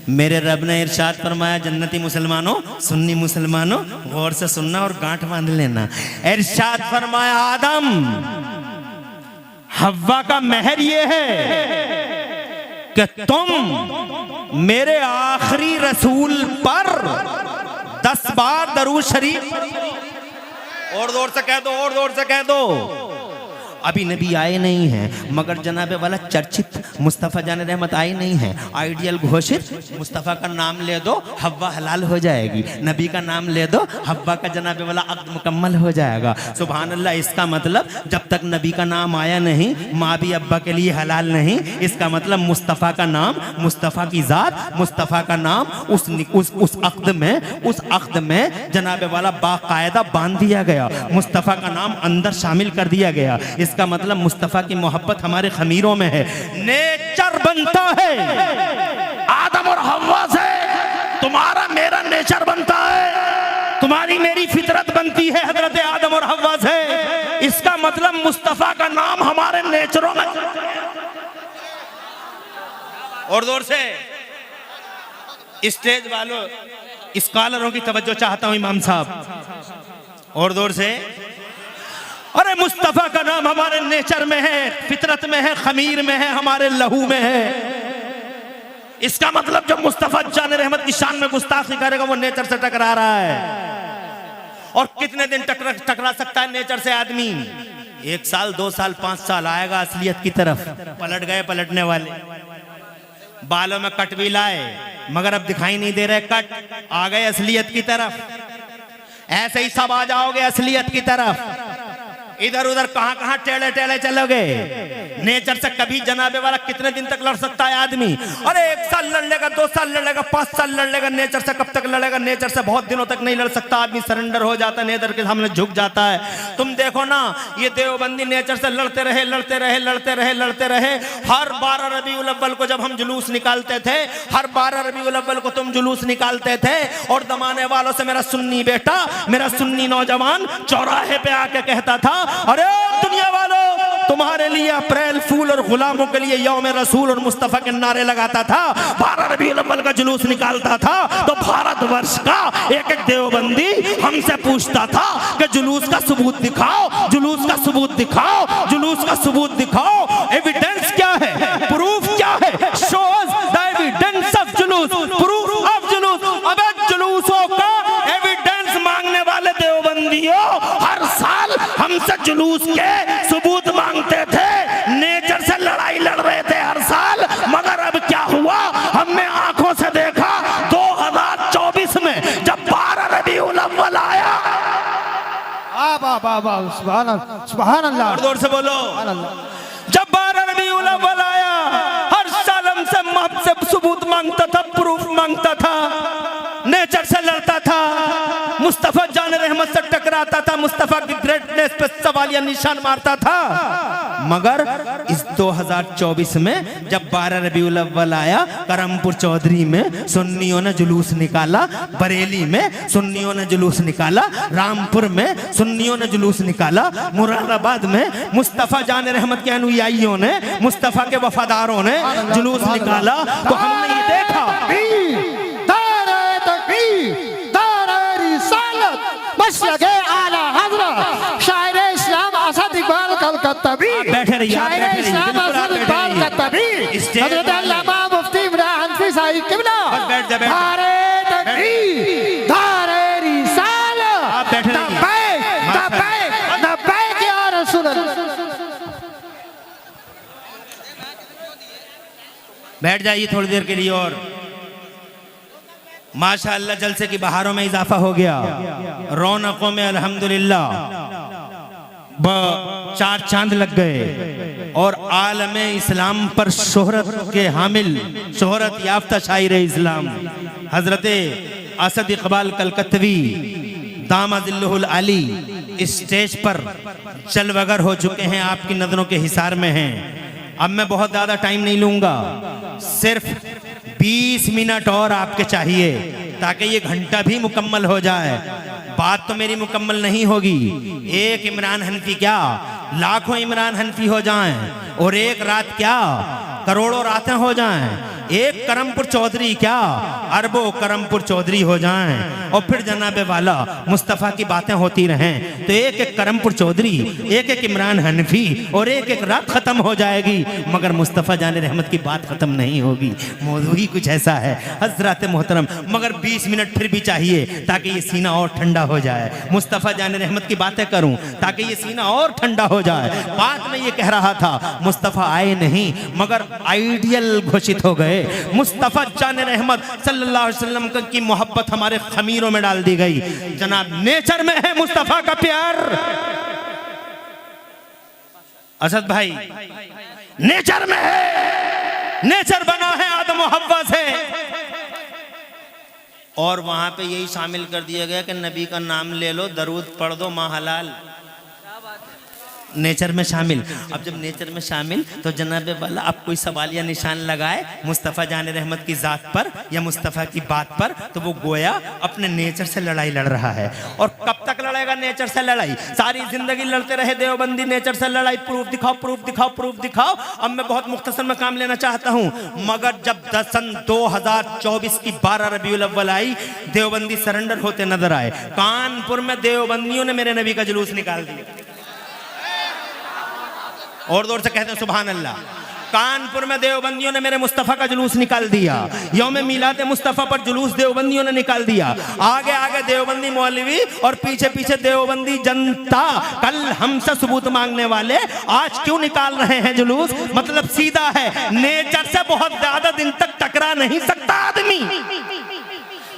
मेरे रब ने इरशाद फरमाया, जन्नती मुसलमानों, सुन्नी मुसलमानों, गौर से सुनना और गांठ बांध लेना। इरशाद फरमाया आदम, हव्वा का मेहर ये है कि तुम मेरे आखिरी रसूल पर 10 बार दरूद शरीफ, और जोर से कह दो, और जोर से कह दो। अभी नबी आए नहीं हैं, मगर जनाबे वाला चर्चित मुस्तफ़ा जान रहमत आई नहीं है, आइडियल घोषित मुस्तफ़ा का नाम ले दो, हव्वा हलाल हो जाएगी। नबी का नाम ले दो, हव्वा का जनाबे वाला अक़्द मुकम्मल हो जाएगा। सुभान अल्लाह। इसका मतलब जब तक नबी का नाम आया नहीं, माँ भी अब्बा के लिए हलाल नहीं। इसका मतलब मुस्तफ़ा का नाम, मुस्तफ़ा की ज़ात, मुस्तफ़ा का नाम उस अक़्द में जनाबे वाला बाकायदा बांध दिया गया, मुस्तफ़ा का नाम अंदर शामिल कर दिया गया। इसका मतलब मुस्तफ़ा की मोहब्बत हमारे खमीरों में है। नेचर बनता है आदम और हव्वा से, तुम्हारा मेरा नेचर बनता है, तुम्हारी मेरी फितरत बनती है हजरत आदम और हव्वा से। इसका मतलब मुस्तफ़ा का नाम हमारे नेचरों में। और जोर से स्टेज वालों, स्कॉलरों की तवज्जो चाहता हूं इमाम साहब, और जोर से। अरे मुस्तफ़ा का नाम हमारे नेचर में है, फितरत में है, खमीर में है, हमारे लहू में है। इसका मतलब जो मुस्तफा जान रहमत की शान में गुस्ताखी करेगा वो नेचर से टकरा रहा है। और कितने दिन टकरा सकता है नेचर से आदमी? 1 साल 2 साल 5 साल आएगा असलियत की तरफ। पलट गए पलटने वाले, बालों में कट भी लाए मगर अब दिखाई नहीं दे रहे कट, आ गए असलियत की तरफ। ऐसे ही सब आ जाओगे असलियत की तरफ। इधर उधर कहां कहां टेढ़े टेढ़े चलोगे। नेचर से कभी जनाबे वाला कितने दिन तक लड़ सकता है आदमी? अरे 1 साल लड़ लेगा, 2 साल लड़ लेगा, 5 साल लड़ लेगा, नेचर से कब तक लड़ेगा? नेचर से बहुत दिनों तक नहीं लड़ सकता आदमी, सरेंडर हो जाता है, नेचर के सामने झुक जाता है। तुम देखो ना, ये देवबंदी नेचर से लड़ते रहे लड़ते रहे लड़ते रहे लड़ते रहे। हर 12 रबीउल अव्वल को जब हम जुलूस निकालते थे, हर 12 रबीउल अव्वल को तुम जुलूस निकालते थे, और दमाने वालों से मेरा सुन्नी बेटा, मेरा सुन्नी नौजवान चौराहे पे आके कहता था, अरे दुनिया वालों, तुम्हारे लिए अप्रैल फूल और गुलामों के लिए यौम रसूल और मुस्तफा के नारे लगाता था। 12 रबीउल अव्वल का जुलूस निकालता था तो भारतवर्ष का एक एक देवबंदी हमसे पूछता था कि जुलूस का सबूत दिखाओ, जुलूस का सबूत दिखाओ, जुलूस का सबूत दिखाओ। एविडेंस क्या है? प्रूफ क्या है? शोज द एविडेंस ऑफ जुलूस, प्रूफ ऑफ जुलूस। अबे जुलूसों का एविडेंस मांगने वाले देवबंदियों हर साल हमसे जुलूस के सबूत मांगते थे, नेचर से लड़ाई लड़ रहे थे हर साल। मगर अब क्या हुआ? हमने आंखों से देखा 2024 में जब 12 रबीउल अव्वल आया। सुभान अल्लाह, जोर से बोलो। जब 12 रबीउल अव्वल आया, हर साल हमसे सबूत मांगता था, प्रूफ मांगता था, नेचर से लड़ता था, मुस्तफा जान रहमत से टकराता था, मुस्तफा की ग्रेटनेस पे सवालिया निशान मारता था। मगर इस 2024 में जब 12 रबीउल अव्वल आया, करमपुर चौधरी में सुन्नियों ने जुलूस निकाला, बरेली में सुन्नियों ने जुलूस निकाला, रामपुर में सुन्नियों ने जुलूस निकाला, मुरादाबाद में मुस्तफा जान रहमत के अनुयायियों ने, मुस्तफा के वफादारों ने जुलूस निकाला। तो हमने ये देखा, लगे आला हज़रत शायर इस्लाम असद इकबाल कलकत्तावी, बैठे रहिए, शायर इस्लाम असद इकबाल कलकत्तावी, हज़रत अल्लामा मुफ्ती इमरान हनफी साहिब किबला, धारे तकबीर, धारे रिसालत, लब्बैक लब्बैक लब्बैक या रसूल अल्लाह। बैठ जाइए थोड़ी देर के लिए। और माशाअल्लाह जलसे की बहारों में इजाफा हो गया, रौनकों में अल्हम्दुलिल्लाह 4 चांद लग गए, और आलमे इस्लाम पर शोहरत के हामिल, शोहरत याफ्ता शायर इस्लाम हजरत असद इकबाल कलकत्तवी दामादिल्लुहुल आली स्टेज पर चलवगर हो चुके हैं, आपकी नजरों के हिसार में हैं। अब मैं बहुत ज्यादा टाइम नहीं लूंगा, सिर्फ 20 मिनट और आपके चाहिए ताकि ये घंटा भी मुकम्मल हो जाए। बात तो मेरी मुकम्मल नहीं होगी। एक इमरान हनफी क्या, लाखों इमरान हनफी हो जाएं, और एक रात क्या, करोड़ों रातें हो जाएं। एक करमपुर चौधरी क्या, अरबों करमपुर चौधरी हो जाएं, और फिर जनाबे वाला मुस्तफ़ा की बातें होती रहें। तो एक एक करमपुर चौधरी, एक एक इमरान हनफी, और एक एक रात ख़त्म हो जाएगी, मगर मुस्तफ़ा जाने रहमत की बात ख़त्म नहीं होगी। मौजू ही कुछ ऐसा है हज़रात मोहतरम। मगर 20 मिनट फिर भी चाहिए ताकि ये सीना और ठंडा हो जाए, मुस्तफ़ा जाने रहमत की बातें करूं ताकि ये सीना और ठंडा हो जाए। बात में ये कह रहा था, मुस्तफ़ा आए नहीं मगर आइडियल घोषित हो गए। मुस्तफा जान रहमत सल्लल्लाहु अलैहि वसल्लम की मोहब्बत हमारे खमीरों में डाल दी गई। जनाब नेचर में है मुस्तफा का प्यार। असद भाई नेचर में है, नेचर बना है आदम और हव्वा से, और वहां पे यही शामिल कर दिया गया कि नबी का नाम ले लो, दरूद पढ़ दो, माँ हलाल। नेचर में शामिल। अब जब नेचर में शामिल तो जनाबे वाला अब कोई सवाल या निशान लगाए मुस्तफ़ा जान रहमत की ज़ात पर या मुस्तफ़ा की बात पर, तो वो गोया अपने नेचर से लड़ाई लड़ रहा है। और कब तक लड़ेगा नेचर से लड़ाई? सारी जिंदगी लड़ते रहे देवबंदी नेचर से लड़ाई, प्रूफ दिखाओ प्रूफ दिखाओ प्रूफ दिखाओ। अब मैं बहुत मुख्तसर में काम लेना चाहता हूँ, मगर जब सन 2024 की 12 रबीउल अव्वल आई, देवबंदी सरेंडर होते नजर आए। कानपुर में देवबंदियों ने मेरे नबी का जुलूस निकाल दिया, और जोर से कहते हैं सुभान अल्लाह। कानपुर में देवबंदियों ने मेरे मुस्तफ़ा का जुलूस निकाल दिया, यौम मिलाद मुस्तफ़ा पर जुलूस देवबंदियों ने निकाल दिया। आगे आगे देवबंदी मौलवी और पीछे पीछे देवबंदी जनता। कल हमसे सबूत मांगने वाले आज क्यों निकाल रहे हैं जुलूस? मतलब सीधा है, नेचर से बहुत ज्यादा दिन तक टकरा नहीं सकता आदमी।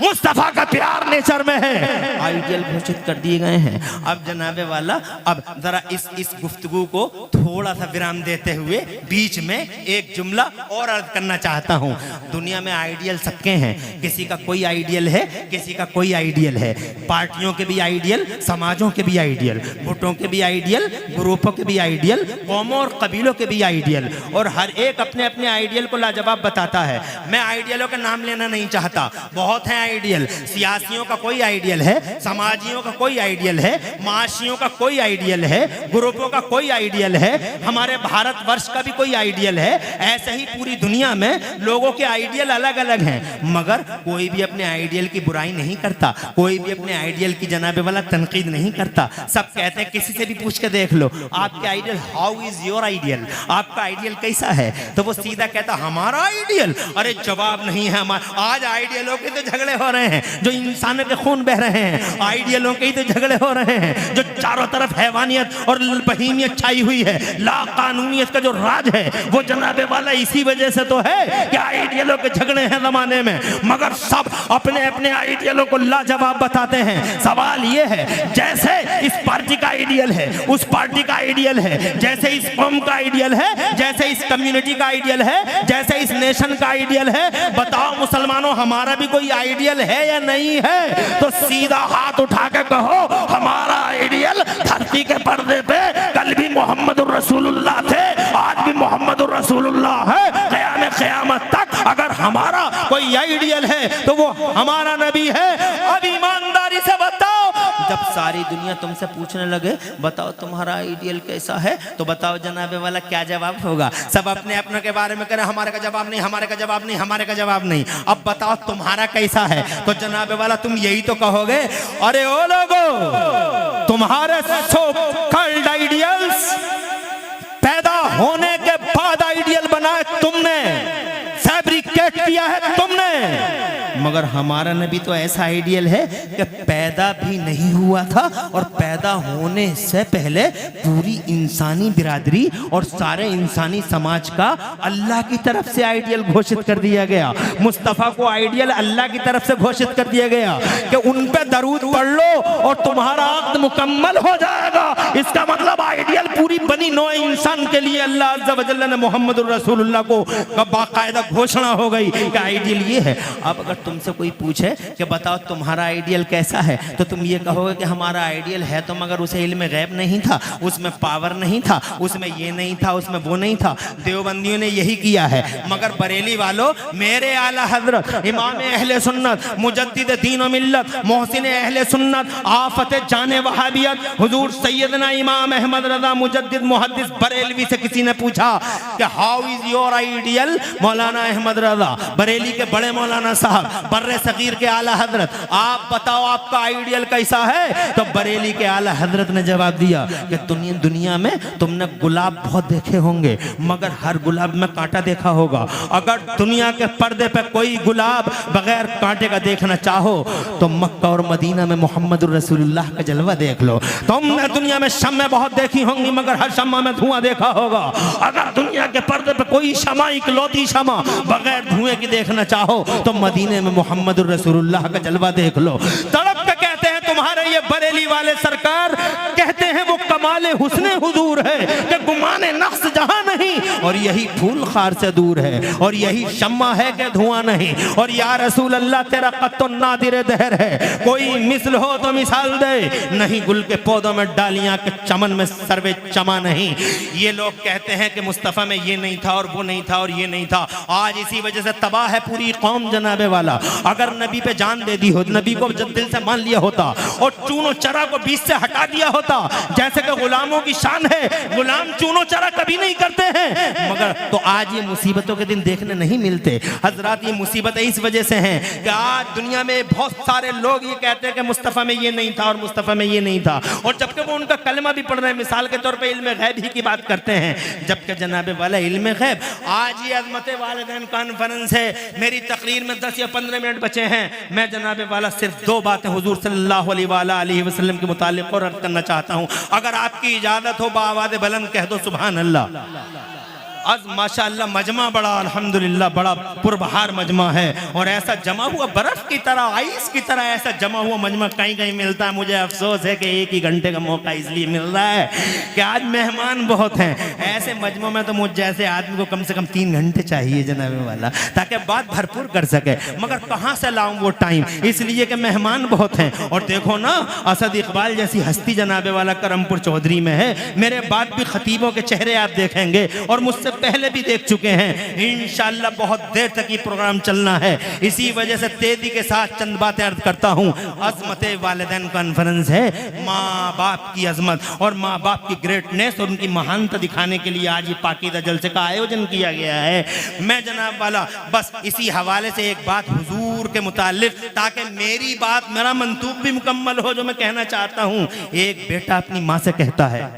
मुस्तफा का प्यार नेचर में है। आइडियल घोषित कर दिए गए हैं। अब जनाबे वाला, अब जरा इस गुफ्तगू को थोड़ा सा विराम देते हुए बीच में एक जुमला और अर्ज करना चाहता हूँ। दुनिया में आइडियल सबके हैं, किसी का कोई आइडियल है, किसी का कोई आइडियल है। पार्टियों के भी आइडियल, समाजों के भी आइडियल, गुटों के भी आइडियल, ग्रुपों के भी आइडियल, कौमों और कबीलों के भी आइडियल, और हर एक अपने अपने आइडियल को लाजवाब बताता है। मैं आइडियलों का नाम लेना नहीं चाहता, बहुत हैं आइडियल। सियासियों का कोई आइडियल है, समाजियों का कोई आइडियल है, माशियों का कोई आइडियल है, ग्रुपों का कोई आइडियल है, हमारे भारतवर्ष का भी कोई आइडियल है। ऐसे ही पूरी दुनिया में लोगों के आइडियल अलग अलग हैं, मगर कोई भी अपने आइडियल की बुराई नहीं करता, कोई भी अपने आइडियल की जनाबे वाला तनकीद नहीं करता। सब कहते हैं, किसी से भी पूछ के देख लो आपके ideal, how is your ideal, आपका आइडियल कैसा है, तो वो सीधा कहता हमारा आइडियल। अरे जवाब नहीं है हमारा। आज आइडियलों के तो झगड़े हो रहे हैं, जो इंसानों के खून बह रहे हैं, आइडियलों के ही तो झगड़े हो रहे हैं। जो चारों तरफ हैवानियत और बहीमियत छाई हुई है, ला कानूनियत का जो राज है, वो जनाबे वाला इसी वजह से तो है कि आइडियलों के झगड़े हैं जमाने में। मगर सब अपने अपने आइडियलों को लाजवाब बताते हैं। सवाल ये है, जैसे इस पार्टी का आइडियल है, उस पार्टी का आइडियल है, जैसे इस कौम का आइडियल है, जैसे इस कम्युनिटी का आइडियल है, जैसे इस नेशन का आइडियल है, बताओ मुसलमानों हमारा भी कोई आइडियल है या नहीं है? तो सीधा हाथ उठा के कहो हमारा आइडियल धरती के पर्दे पे कल भी मोहम्मदुर रसूलुल्लाह थे, आज भी मोहम्मदुर रसूलुल्लाह है, क़यामत तक अगर हमारा कोई आइडियल है तो वो हमारा नबी है। अब ईमानदारी से बताओ, जब सारी दुनिया तुमसे पूछने लगे बताओ तुम्हारा आइडियल कैसा है, तो बताओ जनाबे वाला क्या जवाब होगा? सब अपने अपने के बारे में करें, हमारे का जवाब नहीं, हमारे का जवाब नहीं, हमारे का जवाब नहीं। अब बताओ तुम्हारा कैसा है, तो जनाबे वाला तुम यही तो कहोगे, अरे ओ लोगो तुम्हारे सो कॉल्ड आइडियल्स पैदा होने के बाद आइडियल बनाए तुमने, फैब्रिकेट किया है तुमने, मगर हमारा नबी तो ऐसा आइडियल है कि पैदा भी नहीं हुआ था और पैदा होने से पहले पूरी इंसानी बिरादरी और सारे इंसानी समाज का अल्लाह की तरफ से आइडियल घोषित कर दिया गया। मुस्तफ़ा को आइडियल अल्लाह की तरफ से घोषित कर दिया गया कि उन पे दरूद पढ़ लो और तुम्हारा अक़्द मुकम्मल हो जाएगा। इसका मतलब आइडियल पूरी बनी नौ इंसान के लिए अल्लाह अज़्ज़ा व जल्ल ने मोहम्मदुर रसूलुल्लाह को बाकायदा घोषणा हो गई कि आइडियल ये है। अब अगर तुमसे कोई पूछे कि बताओ तुम्हारा आइडियल कैसा है, तो तुम ये कहोगे कि हमारा आइडियल है तो मगर उसे इल्म गैब नहीं था, उसमें पावर नहीं था, उसमें ये नहीं था, उसमें वो नहीं था। देवबंदियों ने यही किया है। मगर बरेली वालों, मेरे आला हजरत इमाम अहले सुन्नत मुजद्दिद दीन व मिल्लत मोहसिन अहले सुन्नत आफत जाने वहाबियत हुजूर सैयदना इमाम अहमद रज़ा मुजद्दिद मुहद्दिस बरेलवी से किसी ने पूछा कि हाउ इज योर आइडियल? मौलाना अहमद रज़ा बरेली के बड़े मौलाना साहब बर्रे सगीर के आला हजरत, आप बताओ आपका आइडियल कैसा है? तो बरेली के आला हजरत ने जवाब दिया कि दुनिया में तुमने गुलाब बहुत देखे होंगे, मगर हर गुलाब में कांटा देखा होगा। अगर दुनिया के पर्दे पे कोई गुलाब बगैर कांटे का देखना चाहो तो मक्का और मदीना में मोहम्मद रसूलुल्लाह का जलवा देख लो। तुमने दुनिया में शम्में बहुत देखी होंगी, मगर हर शम्मा में धुआं देखा होगा। अगर दुनिया के पर्दे पे कोई शमा, इकलौती शमा बगैर धुएं की देखना चाहो तो मदीने में मोहम्मद रसूलुल्लाह का जलवा देख लो। तड़प के कहते हैं तुम्हारे ये बरेली वाले सरकार, कहते हैं वो कमाले हुस्ने हुजूर है कि गुमाने नक्स जहां नहीं, और यही फूल खार से दूर है, और यही शम्मा है कि धुआं नहीं। और या रसूल अल्लाह तेरा कत्तो नादिर दहर है, कोई मिसल हो तो मिसाल दे, नहीं गुल के पौधों में डालियां के चमन में सर्वे चमा नहीं। ये लोग कहते हैं कि मुस्तफ़ा में ये नहीं था और वो नहीं था और ये नहीं था। आज इसी वजह से तबाह है पूरी कौम जनाबे वाला। अगर नबी पे जान दे दी हो, नबी को दिल से मान लिया होता और चूनो चरा को बीच से हटा दिया होता, जैसे कि गुलामों की शान है, गुलाम चूनो चरा कभी नहीं करते हैं, मगर तो आज ये मुसीबतों के दिन देखने नहीं मिलते। हजरात, ये मुसीबतें इस वजह से हैं कि आज दुनिया में बहुत सारे लोग ये कहते हैं कि मुस्तफ़ा में ये नहीं था और मुस्तफ़ा में ये नहीं था, और जबकि वो उनका कलमा भी पढ़ रहे हैं, मिसाल के तौर पे इल्म गैब ही की बात करते हैं, जबकि जनाब वाला इल्म गैब। आज ये अज़मत वालिदैन कॉन्फ्रेंस है, मेरी तकरीर में 10 या 15 मिनट बचे हैं। मैं जनाब वाला सिर्फ 2 बातें हुजूर सल्लल्लाहु अलैहि वसल्लम के मुतालिक और अर्ज़ करना चाहता हूँ। अगर आपकी इजाज़त हो बावाज़ बुलंद कह दो सुभान अल्लाह। आज माशाअल्लाह मजमा बड़ा अल्हम्दुलिल्लाह बड़ा पुरबहार मजमा है, और ऐसा जमा हुआ बर्फ की तरह, आइस की तरह ऐसा जमा हुआ मजमा कहीं कहीं मिलता है। मुझे अफसोस है कि 1 ही घंटे का मौका इसलिए मिल रहा है कि आज मेहमान बहुत हैं। ऐसे मजमों में तो मुझ जैसे आदमी को कम से कम 3 घंटे चाहिए जनाब वाला, ताकि बात भरपूर कर सके, मगर कहाँ से लाऊं वो टाइम, इसलिए कि मेहमान बहुत हैं। और देखो ना, असद इकबाल जैसी हस्ती जनाब वाला करमपुर चौधरी में है। मेरे बाद भी खतीबों के चेहरे आप देखेंगे, और मुझसे पहले भी देख चुके हैं। इंशाअल्लाह बहुत देर तक ये प्रोग्राम चलना है, इसी वजह से तेजी के साथ चंद बातें अर्ज करता हूँ। अज़मत वालिदैन कॉन्फ्रेंस है, माँ बाप की अजमत और माँ बाप की ग्रेटनेस और उनकी महानता दिखाने के लिए आज ये पाकीज़ा जलसे का आयोजन किया गया है। मैं जनाब वाला बस इसी हवाले से एक बात हुजूर के मुतालिक, ताकि मेरी बात, मेरा मंतूब भी मुकम्मल हो, जो मैं कहना चाहता हूँ। एक बेटा अपनी माँ से कहता है,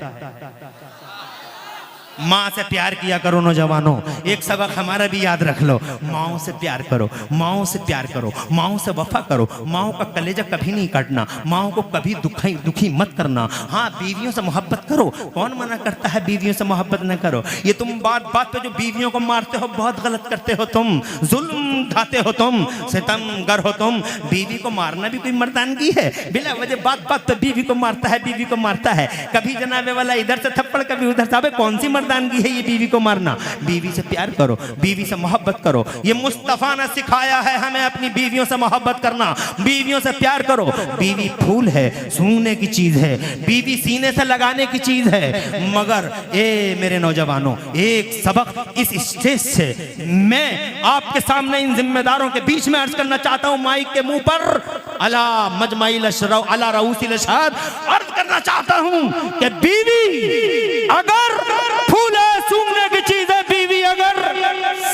माँ से प्यार किया करो नौजवानों। एक सबक हमारा भी याद रख लो, माओ से प्यार करो, माओ से प्यार करो, माओ से वफा करो, माओ का कलेजा कभी नहीं काटना, माओ को कभी दुखी मत करना। हाँ, बीवियों से मोहब्बत करो, कौन मना करता है बीवियों से मोहब्बत न करो। ये तुम बात बात पे जो बीवियों को मारते हो बहुत गलत करते हो, तुम जुल्म ढाते हो, तुम सितमगर हो, तुम। बीवी को मारना भी कोई मर्दानगी है? बिला वजह बात बात पे बीवी को मारता है, बीवी को मारता है। कभी जनाबे वाला इधर से थप्पड़, कभी उधर से। कौन सी मर्दानगी है ये बीवी को मारना? बीवी से प्यार करो, बीवी से मोहब्बत करो। ये मुस्तफा ने सिखाया है हमें अपनी बीवियों से मोहब्बत करना, बीवियों से प्यार करो। बीवी फूल है, सूंघने की चीज है, बीवी सीने से लगाने की चीज है। मगर ए मेरे नौजवानों, एक सबक इस स्टेज से मैं आपके सामने इन जिम्मेदारों के बीच में अर्ज करना चाहता हूं, माइक के मुंह पर अला मजमाइल अशरफ अला रऊसिल अशहाद अर्ज करना चाहता हूं कि बीवी अगर फूल है, सूंघने की चीज है, बीवी अगर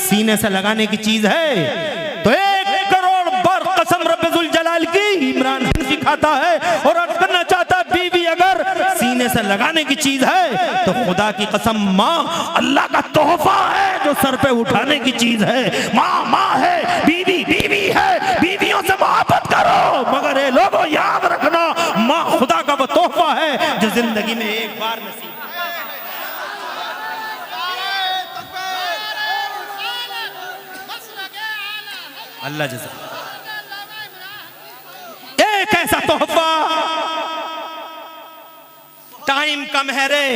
सीने से लगाने की चीज है, तो 1 करोड़ बार कसम रब्बुल जलाल की इमरान हनफी खाता है और अर्ज करना चाहता है, बीवी अगर सीने से लगाने की चीज है तो खुदा की कसम माँ अल्लाह का तोहफा है जो सर पे उठाने की चीज है। माँ माँ है, बीवी बीवी है, बीवियों से मोहब्बत करो। मगर ये लोगों याद रखना, माँ खुदा का वो तोहफा है जो जिंदगी में एक बार नसीब। अल्लाह जज़ा, एक ऐसा तोहफा। टाइम कम है रे,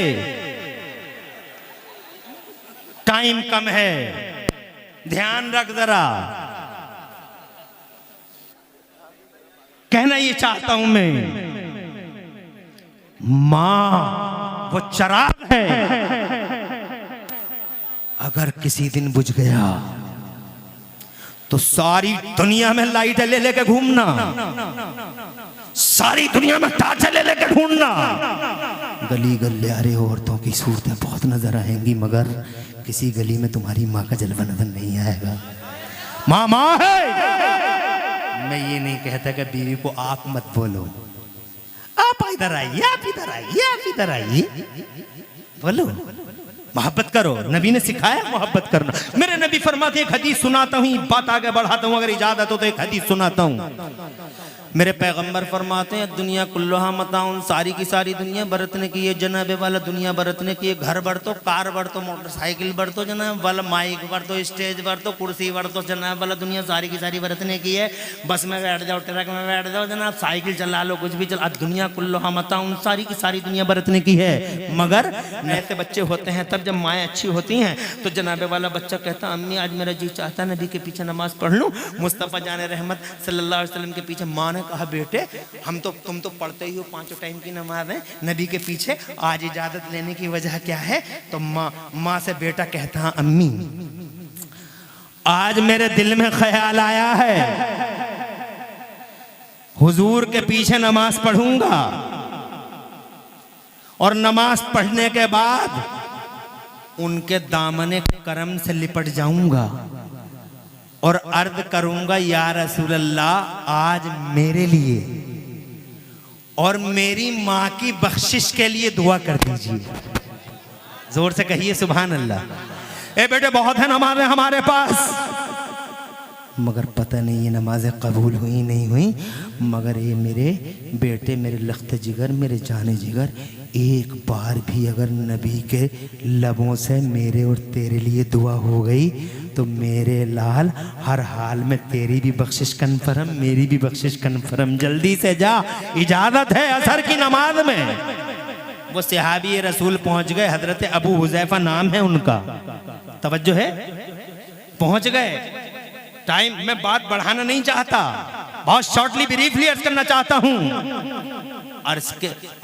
टाइम कम है, ध्यान रख जरा। कहना ये चाहता हूं मैं, मां वो चिराग है, अगर किसी दिन बुझ गया तो सारी दुनिया में लाइट ले लेके घूमना, सारी दुनिया में टार्च ले लेके ढूंढना। गली गलियारे औरतों की सूरतें बहुत नजर आएंगी, मगर किसी गली में तुम्हारी माँ का जलवा नजर नहीं आएगा। माँ माँ है। मैं ये नहीं कहता कि बीवी को आप मत बोलो, आप इधर आइए, आप इधर आइए, आप इधर आइए, बोलो, मोहब्बत करो। नबी ने सिखाया मोहब्बत करना। मेरे नबी फरमाते, एक हदीस सुनाता हूँ, बात आगे बढ़ाता हूँ, अगर इजाजत हो तो एक हदीस सुनाता हूँ। मेरे पैगंबर फरमाते हैं, दुनिया कुल्लुहा मताउन, सारी की सारी दुनिया बरतने की है जनाबे वाला, दुनिया बरतने की है। घर बढ़तो, कार बढ़तो, मोटरसाइकिल बढ़तो जनाब वाला, माइक बढ़तो, स्टेज बढ़तो, कुर्सी बढ़तो जनाब वाला, दुनिया सारी की सारी बरतने की है। बस में बैठ जाओ, ट्रक में बैठ जाओ जनाब, साइकिल चला लो, कुछ भी चला, दुनिया कुल्लुहा मताउन, सारी की सारी दुनिया बरतने की है। मगर ऐसे बच्चे होते हैं, तब जब माएँ अच्छी होती हैं तो जनाबे वाला बच्चा कहता, अम्मी आज मेरा जी चाहता है नबी के पीछे नमाज पढ़ लूँ। मुस्तफ़ा जान रहमत सल्लल्लाहु अलैहि वसल्लम के पीछे माँ ने कहा, बेटे तुम तो पढ़ते ही हो 5 टाइम की नमाज है नबी के पीछे, आज इजाजत लेने की वजह क्या है? तो माँ से बेटा कहता, अम्मी आज मेरे दिल में ख्याल आया है, हुजूर के पीछे नमाज पढ़ूंगा। और नमाज पढ़ने के बाद उनके दामने करम से लिपट जाऊंगा और अर्ज करूंगा, या रसूल अल्लाह आज मेरे लिए और मेरी माँ की बख्शिश के लिए दुआ कर दीजिए। जोर से कहिए सुभान अल्लाह। ए बेटे बहुत है नमाजें हमारे पास, मगर पता नहीं ये नमाजें कबूल हुई नहीं हुई, मगर ये मेरे बेटे, मेरे लख्त जिगर, मेरे जाने जिगर, एक बार भी अगर नबी के लबों से मेरे और तेरे लिए दुआ हो गई तो मेरे लाल हर हाल में तेरी भी बख्शिश कन्फर्म, मेरी भी बख्शिश कन्फर्म। जल्दी से जा, इजाजत है असर की नमाज में। वो सहाबी रसूल पहुंच गए, हजरत अबू हुज़ैफा नाम है उनका, तवज्जो है, पहुंच गए। टाइम मैं बात बढ़ाना नहीं चाहता, बहुत शॉर्टली ब्रीफली अर्ज करना चाहता हूं।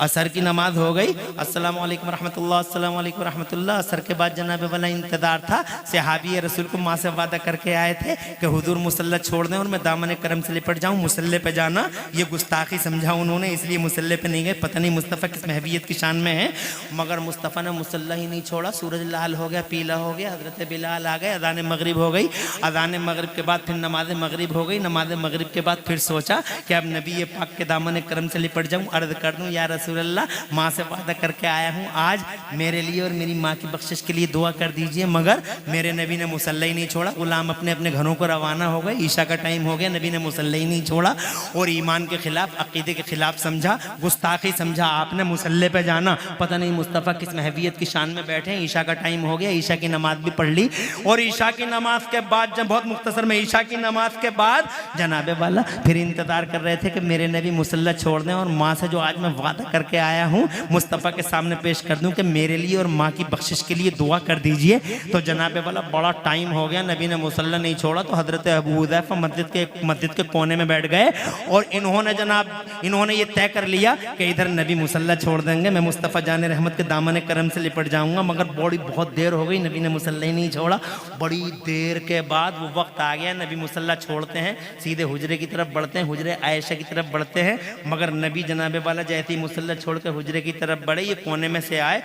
असर की नमाज हो गई, अस्सलामु अलैकुम रहमतुल्लाह, अस्सलामु अलैकुम रहमतुल्लाह। असर के बाद जनाब वाला इंतजार था। सहाबी रसूल को माँ से वादा करके आए थे कि हुजूर मुसल्ला छोड़ दें और मैं दामन करम से लिपट जाऊं। मुसल्ले पे जाना ये गुस्ताखी समझा उन्होंने, इसलिए मुसल्ले पे नहीं गए। पता नहीं मुस्तफ़ा किस महवियत की शान में है, मगर मुस्तफ़ा ने मुसल्ला ही नहीं छोड़ा। सूरज लाल हो गया, पीला हो गया, हजरत बिलाल आ गए, अज़ान मगरिब हो गई। अज़ान मगरिब के बाद फिर नमाज मगरिब हो गई। नमाज मगरिब के बाद फिर सोचा कि अब नबी पाक के दामन करम से लिपट जाऊं, अर्ज कर दूं, या रसूल अल्लाह माँ से वादा करके आया हूँ, आज मेरे लिए और मेरी माँ की बख्शिश के लिए दुआ कर दीजिए। मगर मेरे नबी ने मुसल्ला ही नहीं छोड़ा। गुलाम अपने अपने घरों को रवाना हो गए, ईशा का टाइम हो गया, नबी ने मुसल्ला ही नहीं छोड़ा और ईमान के खिलाफ, अकीदे के खिलाफ समझा, गुस्ताखी समझा आपने मुसल्ले पे जाना। पता नहीं मुस्तफ़ा किस महवियत की शान में बैठे हैं। ईशा का टाइम हो गया, ईशा की नमाज भी पढ़ ली और ईशा की नमाज के बाद, जब बहुत मुख्तसर में, ईशा की नमाज के बाद जनाबे वाला फिर इंतजार कर रहे थे कि मेरे नबी मुसल्ला छोड़ दें और माँ से जो आज मैं वादा करके आया हूँ मुस्तफ़ा के सामने पेश कर दूं कि मेरे लिए और माँ की बख्शिश के लिए दुआ कर दीजिए। तो जनाबे वाला बड़ा टाइम हो गया, नबी ने मुसल्ला नहीं छोड़ा। तो हजरत अबू हुज़ैफा मस्जिद के कोने में बैठ गए और इन्होंने ये तय कर लिया कि इधर नबी मुसल्ला छोड़ देंगे, मैं मुस्तफ़ा जाने रहमत के दामन करम से लिपट जाऊंगा। मगर बहुत देर हो गई, नबी ने मुसल्ला ही नहीं छोड़ा। बड़ी देर के बाद वो वक्त आ गया, नबी मुसल्ला छोड़ते हैं, सीधे हुजरे की तरफ बढ़ते हैं, हुजरे आयशा की तरफ बढ़ते हैं। मगर नबी जनाबे वाला जैसे ही मुसल्ला छोड़ के हुजरे की तरफ बढ़े, ये कोने में से आए,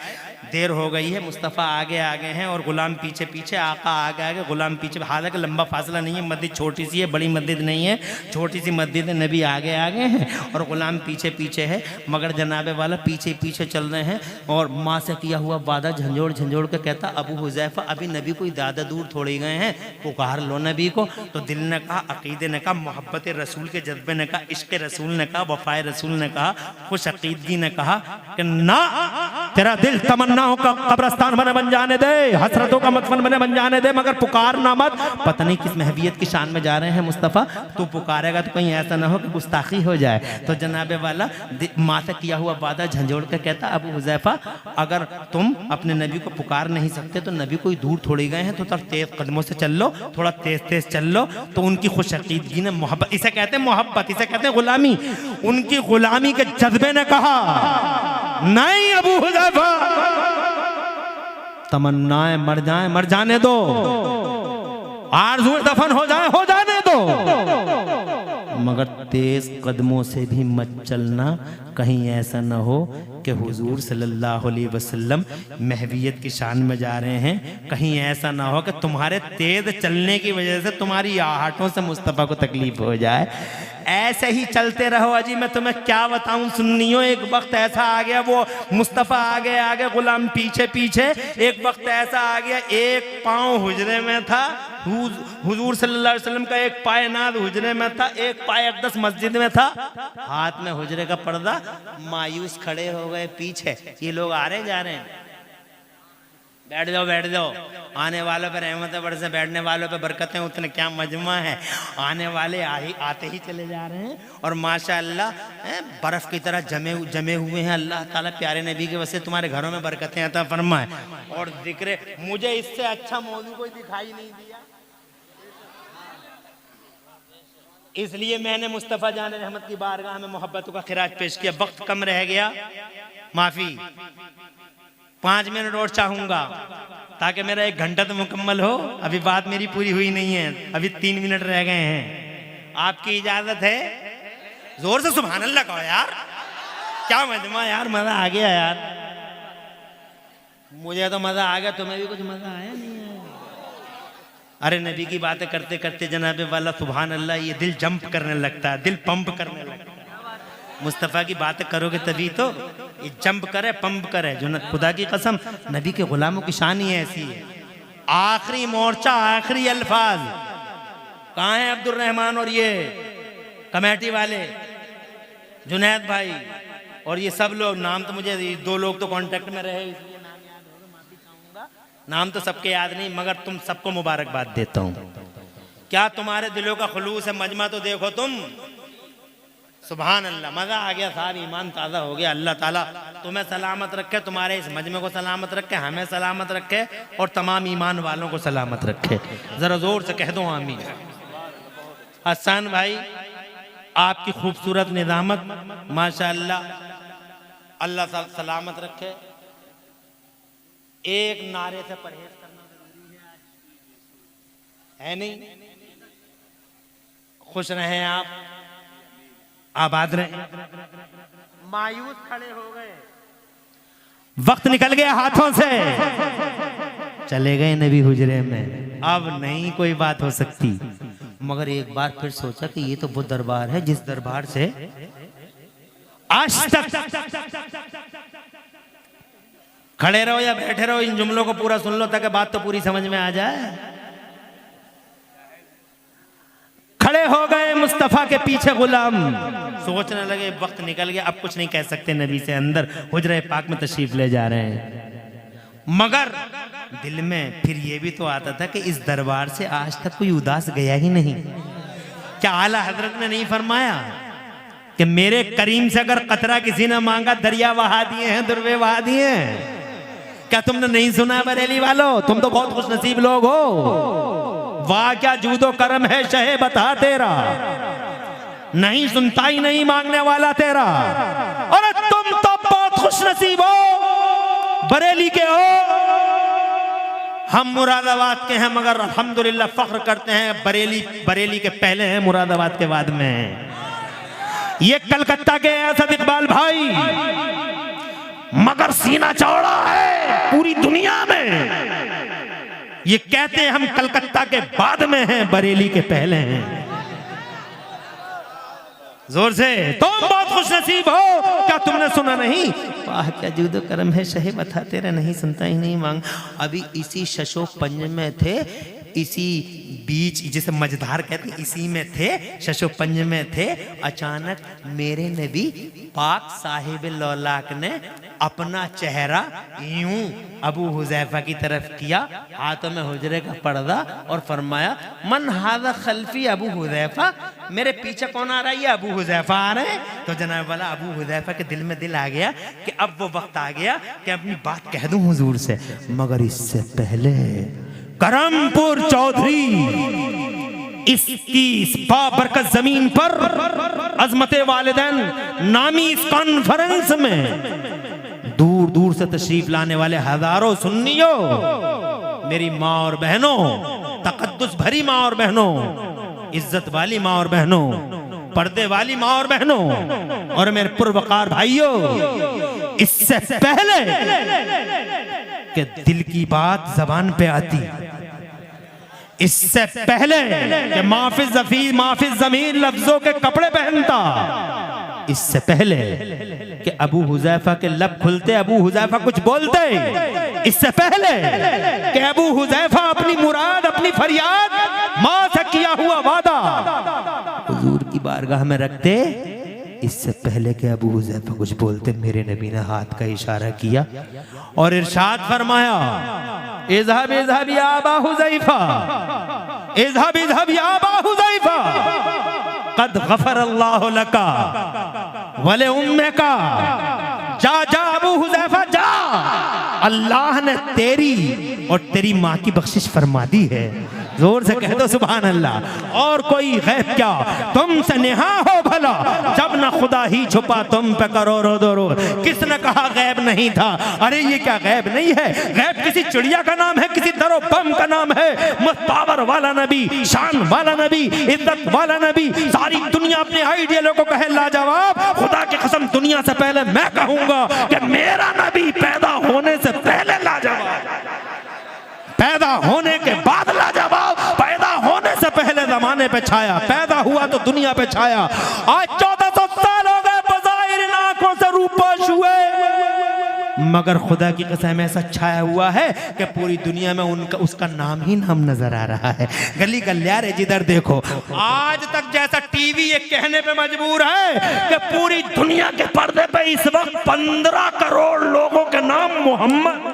देर हो गई है, मुस्तफ़ा आगे आगे हैं और गुलाम पीछे पीछे, आका आगे आगे, गुलाम पीछे। हालांकि लंबा फासला नहीं है, मस्जिद छोटी सी है, बड़ी मस्जिद नहीं है, छोटी सी मस्जिद है। नबी आगे आगे हैं और गुलाम पीछे पीछे है। मगर जनाबे वाला पीछे पीछे चल रहे हैं और माँ से किया हुआ वादा झंझोड़ झंझोड़ के कहता, अबू हुज़ैफा अभी नबी कोई ज़्यादा दूर थोड़ी गए हैं, पुकार लो नबी को। तो दिल ने कहा, अकीदे ने कहा, मोहब्बत रसूल के जज्बे ने कहा, इश्क रसूल ने कहा, वफ़ाए रसूल ने कहा, खुश अकीदगी ने कहा कि ना, तेरा दिल तमन्नाओं का कब्रस्तान बन जाने दे, हसरतों का मदफन बन जाने दे, मगर पुकारना मत। पता नहीं किस महवियत की शान में जा रहे हैं मुस्तफ़ा, तू पुकारेगा तो कहीं ऐसा ना हो कि गुस्ताखी हो जाए। तो जनाबे वाला माँ से किया हुआ वादा झंझोड़ के कहता, अबू हुज़ैफा अगर तुम अपने नबी को पुकार नहीं सकते तो नबी कोई दूर थोड़ी गए हैं, तो थोड़ा तेज कदमों से चल लो, थोड़ा तेज तेज चल लो। तो उनकी खुश अकीदगी ने, मोहब्बत, इसे कहते हैं मोहब्बत, इसे कहते हैं गुलामी, उनकी गुलामी के जज्बे ने कहा, नहीं अबू हुज़ैफा, तमन्नाएं मर जाने दो, आरज़ू दफन हो जाने दो, मगर तेज कदमों से भी मत चलना, कहीं ऐसा न हो कि हुजूर सल्लल्लाहु अलैहि वसल्लम महवियत की शान में जा रहे हैं। कहीं ऐसा ना हो कि तुम्हारे तेज चलने की वजह से तुम्हारी आहटों से मुस्तफ़ा को तकलीफ हो जाए। ऐसे ही चलते रहो। अजी मैं तुम्हें क्या बताऊं सुन्नियों, एक वक्त ऐसा आ गया, वो मुस्तफ़ा आगे आगे, गुलाम पीछे पीछे। एक वक्त ऐसा आ गया, एक पाँव हुजरे में था, हुजूर सल्लल्लाहु अलैहि वसल्लम का एक पाय नाद हुजरे में था, एक पाय अक़दस मस्जिद में था, हाथ में हुजरे का पर्दा। मायूस खड़े हो गए पीछे, ये लोग आ रहे जा रहे हैं, बैठ जाओ, आने वालों पर रहमतें बरसे, बैठने वालों पे बरकतें उतने, क्या मजमा है। आने वाले आते ही चले जा रहे हैं और माशाअल्लाह बर्फ़ की तरह जमे हुए हैं। अल्लाह ताला प्यारे नबी के वजह से तुम्हारे घरों में बरकतें अता फरमाए। और जिक्र, मुझे इससे अच्छा मौजू कोई दिखाई नहीं दिया, इसलिए मैंने मुस्तफ़ा जाने रहमत की बारगाह में मोहब्बतों का खिराज पेश किया। वक्त कम रह गया, माफ़ी, 5 मिनट और चाहूंगा ताकि मेरा 1 घंटा तो मुकम्मल हो। अभी बात मेरी पूरी हुई नहीं है, अभी 3 मिनट रह गए हैं। आपकी इजाजत है? जोर से सुभान अल्लाह कहो यार, क्या मजमा यार, मजा आ गया यार। मुझे तो मजा आ गया, तुम्हें भी कुछ मजा आया नहीं है? अरे नबी की बातें करते करते जनाबे वाला सुभान अल्लाह, ये दिल जंप करने लगता है, दिल पंप करने लगता है। मुस्तफ़ा की बातें करोगे तभी तो ये जंप करे, पंप करे। जो खुदा की कसम नबी के गुलामों की शान ही ऐसी है। आखिरी मोर्चा, आखिरी अल्फाज। कहाँ है अब्दुल रहमान और ये कमेटी वाले, जुनैद भाई और ये सब लोग? नाम तो मुझे, 2 लोग तो कांटेक्ट में रहे, इसलिए नाम याद होगा, माफी चाहूंगा। नाम तो सबके याद नहीं, मगर तुम सबको मुबारकबाद देता हूँ। क्या तुम्हारे दिलों का खुलूस है, मजमा तो देखो तुम। सुभान अल्लाह, मजा आ गया साहब, ईमान ताज़ा हो गया। अल्लाह ताला तुम्हें सलामत रखे, तुम्हारे इस मजमे को सलामत रखे, हमें सलामत रखे और तमाम ईमान वालों को सलामत रखे। जरा जोर से कह दो आमीन। हसन भाई, आपकी खूबसूरत निजामत माशाअल्लाह, अल्लाह सलामत रखे। एक नारे से परहेज करना जरूरी है नहीं? खुश रहें आप, आबाद रहे। मायूस खड़े हो गए, वक्त निकल गया हाथों से, चले गए नबी हुजरे में, अब नहीं कोई बात हो सकती। मगर एक बार फिर सोचा कि ये तो वो दरबार है जिस दरबार से आज तक। खड़े रहो या बैठे रहो, इन जुमलों को पूरा सुन लो ताकि बात तो पूरी समझ में आ जाए। खड़े हो गए मुस्तफा के पीछे गुलाम, सोचने लगे वक्त निकल गया, अब कुछ नहीं कह सकते नबी से। अंदर हुजरे पाक में तशरीफ ले जा रहे हैं, मगर दिल में फिर ये भी तो आता था कि इस दरबार से आज तक कोई उदास गया ही नहीं। क्या आला हजरत ने नहीं फरमाया कि मेरे करीम से अगर कतरा किसी ने मांगा, दरिया बहा दिए हैं, दुर्वे बहा दिए हैं? क्या तुमने नहीं सुना बरेली वालों? तुम तो बहुत खुश नसीब लोग हो। वाह क्या जूदो करम है शहे बता तेरा, नहीं सुनता ही नहीं मांगने वाला तेरा। और तुम तो बहुत खुश नसीब हो, बरेली के हो। हम मुरादाबाद के हैं, मगर अल्हम्दुलिल्लाह फख्र करते हैं बरेली के पहले हैं, मुरादाबाद के बाद में। ये कलकत्ता के असद इकबाल भाई, मगर सीना चौड़ा है पूरी दुनिया में। ये कहते हैं हम कलकत्ता के बाद में हैं, बरेली के पहले हैं। जोर से, तुम बहुत खुश नसीब हो। क्या तुमने सुना नहीं? वाह क्या जूदो करम है शहे बता तेरा, नहीं सुनता ही नहीं मांग। अभी इसी शशो पंज में थे, इसी बीच जिसे मझधार कहते हैं, इसी में थे, शशो पंज में थे। अचानक मेरे नबी पाक साहिब लौलाक ने अपना चेहरा यूं अबू हुजैफा की तरफ किया, हाथों में हुजरे का पर्दा, और फरमाया मन हाज़ा खल्फी अबू हुजैफा, मेरे पीछे कौन आ रहा है? ये अबू हुजैफा आ रहे हैं। तो जनाब वाला अबू हुजैफा के दिल में दिल आ गया कि अब वो वक्त आ गया कि अपनी बात कह दूं हुजूर से। मगर इससे पहले करमपुर चौधरी इसकी इस बाबरकत जमीन पर अजमते वालिदैन नामी इस कॉन्फ्रेंस में दूर दूर से तशरीफ लाने वाले हजारों सुन्नियों, मेरी माँ और बहनों, तकद्दुस भरी माँ और बहनों, इज्जत वाली माँ और बहनों, पर्दे वाली माँ और बहनों, और मेरे पुरवकार भाइयों, इससे पहले कि दिल की बात जबान पे आती, इससे पहले कि माफिज ज़मीर लफ्जों के कपड़े पहनता, इससे पहले कि अबू हुजैफा के लब खुलते, अबू हुजैफा कुछ बोलते, इससे पहले कि अबू हुजैफा अपनी मुराद, अपनी फरियाद, माँ से किया हुआ वादा हुजूर की बारगाह में रखते, इससे पहले कि अबू हुजैफा कुछ बोलते, मेरे नबी ने हाथ का इशारा किया और इरशाद फरमाया, इज़हब इज़हब या अबा हुजैफा, इज़हब इज़हब या अबा हुजैफा, क़द गफ़र अल्लाहु लका वले उम्मिका, जा जा अबू हुजैफा जा, अल्लाह ने तेरी और तेरी माँ की बख्शिश फरमा दी है। जोर से कह दो सुभान अल्लाह। और कोई गैब क्या, तुमसे नेहा हो भला, जब न खुदा ही छुपा तुम पे करो रो दो रो। किसने कहा गैब नहीं था? अरे ये क्या गैब नहीं है? गैब किसी चिड़िया का नाम है, किसी दरो बम का नाम है। पावर वाला नबी, शान वाला नबी, इज्जत वाला नबी, सारी दुनिया अपने आइडियलों को कहे लाजवाब। खुदा की कसम दुनिया से पहले मैं कहूंगा कि मेरा नबी पैदा होने से पहले लाजवाब जमाने पे छाया, पैदा हुआ तो दुनिया पे छाया। आज 1400 साल हो गए बज़ाहिर इन आंखों से रूपोश हुए, मगर खुदा की कसम ऐसा छाया हुआ है कि पूरी दुनिया में उनका उसका नाम ही नाम नजर आ रहा है। गली गलियारे जिधर देखो, आज तक जैसा टीवी ये कहने पे मजबूर है कि पूरी दुनिया के पर्दे पे इस वक्त 15 करोड़ लोगों के नाम मोहम्मद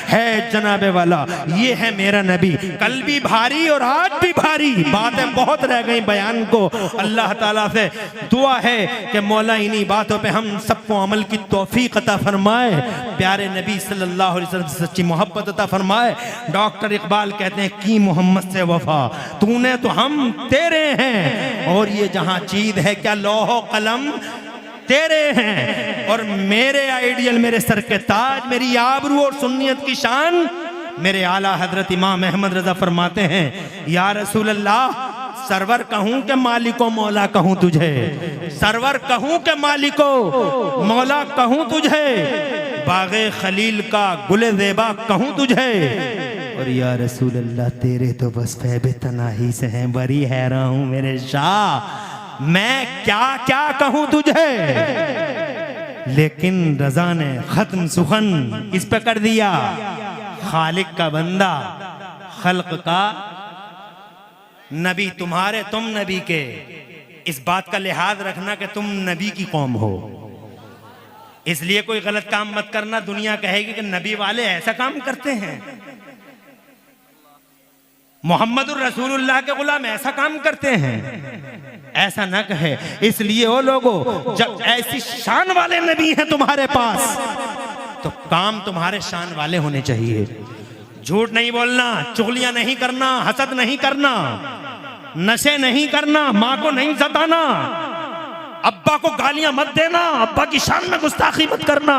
है जनाबे वाला, ये है मेरा नबी। कल भी भारी और आज भी भारी, बातें बहुत रह गई बयान को। अल्लाह ताला से दुआ है कि मौला इन्हीं बातों पे हम सबको अमल की तौफीक अता फरमाए, प्यारे नबी सल्लल्लाहु अलैहि वसल्लम से सच्ची मोहब्बत अता फरमाए। डॉक्टर इकबाल कहते हैं की मोहम्मद से वफा, तूने तो हम तेरे हैं, और ये जहां चीज है क्या लौहो कलम तेरे हैं, और मेरे आइडियल, मेरे सर के ताज, मेरी आबरू और सुन्नियत की शान मेरे आला हजरत इमाम अहमद रजा फरमाते हैं, या रसूल अल्लाह सरवर कहूं के मालिको मौला कहूं तुझे, सरवर कहूं के मालिको मौला कहूं तुझे, बागे खलील का गुले ज़ेबा कहूं तुझे, और या रसूल अल्लाह तेरे तो बस फैबे तनाही से हैं, बड़ी हैरान हूं मेरे शाह, मैं क्या क्या कहूं तुझे। लेकिन रजा ने खत्म सुखन इस पे कर दिया, खालिक का बंदा खल्क का नबी, तुम्हारे तुम नबी के, इस बात का लिहाज रखना कि तुम नबी की कौम हो, इसलिए कोई गलत काम मत करना। दुनिया कहेगी कि नबी वाले ऐसा काम करते हैं, मोहम्मदुर रसूलुल्लाह के गुलाम ऐसा काम करते हैं, ऐसा ना कहे। इसलिए वो लोगों, जब ऐसी शान वाले नबी हैं तुम्हारे पास तो काम तुम्हारे शान वाले होने चाहिए। झूठ नहीं बोलना, चुगलियां नहीं करना, हसद नहीं करना, नशे नहीं करना, माँ को नहीं सताना, अब्बा को गालियां मत देना, अब्बा की शान में गुस्ताखी मत करना,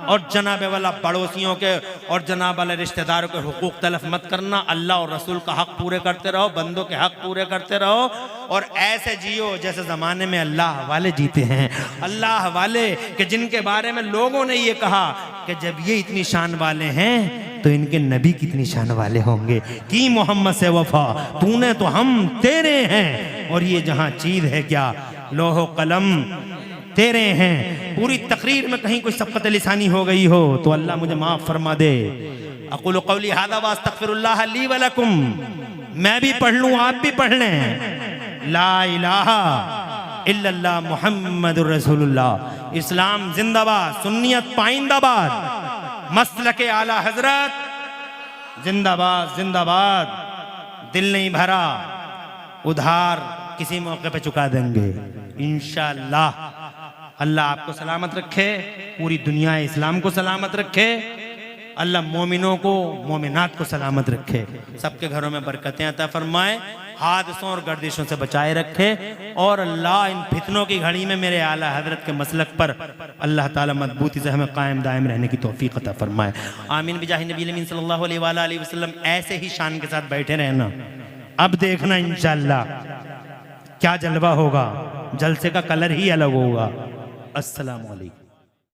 और जनाबे वाला पड़ोसियों के और जनाब वाले रिश्तेदारों के हुकूक तलफ मत करना। अल्लाह और रसूल का हक पूरे करते रहो, बंदों के हक पूरे करते रहो, और ऐसे जियो जैसे ज़माने में अल्लाह वाले जीते हैं। अल्लाह वाले कि जिनके बारे में लोगों ने ये कहा कि जब ये इतनी शान वाले हैं तो इनके नबी कितनी शान वाले होंगे। की मोहम्मद से वफा, तूने तो हम तेरे हैं, और ये जहाँ चीज़ है क्या लोहो कलम तेरे हैं। पूरी तकरीर में कहीं कोई सबकत लिसानी हो गई हो तो अल्लाह मुझे माफ़ फरमा दे। अक़ूलु क़ौली हाज़ा व अस्तग़फ़िरुल्लाह ली व लकुम, मैं भी पढ़ लूँ आप भी पढ़ लें। ला इलाहा इल्लल्लाह मुहम्मदुर रसूलुल्लाह। इस्लाम जिंदाबाद, सुन्नियत पाइंदाबाद, मसलके आला हजरत जिंदाबाद जिंदाबाद। दिल नहीं भरा उधार किसी मौके पे चुका देंगे इंशाअल्लाह। अल्लाह आपको सलामत रखे, पूरी दुनिया इस्लाम को सलामत रखे, अल्लाह मोमिनों को मोमिनात को सलामत रखे, सबके घरों में बरकतें अता फरमाए, हादसों और गर्दिशों से बचाए रखे, और अल्लाह इन फितनों की घड़ी में मेरे आला हजरत के मसलक पर अल्लाह ताला मजबूती से हमें कायम दायम रहने की तौफीक अता फरमाए। आमीन बिजाहि नबी अमीन सल्लल्लाहु अलैहि वसल्लम। ऐसे ही शान के साथ बैठे रहना, अब देखना इंशाअल्लाह क्या जलवा होगा, जलसे का कलर ही अलग होगा। अस्सलामु अलैकुम।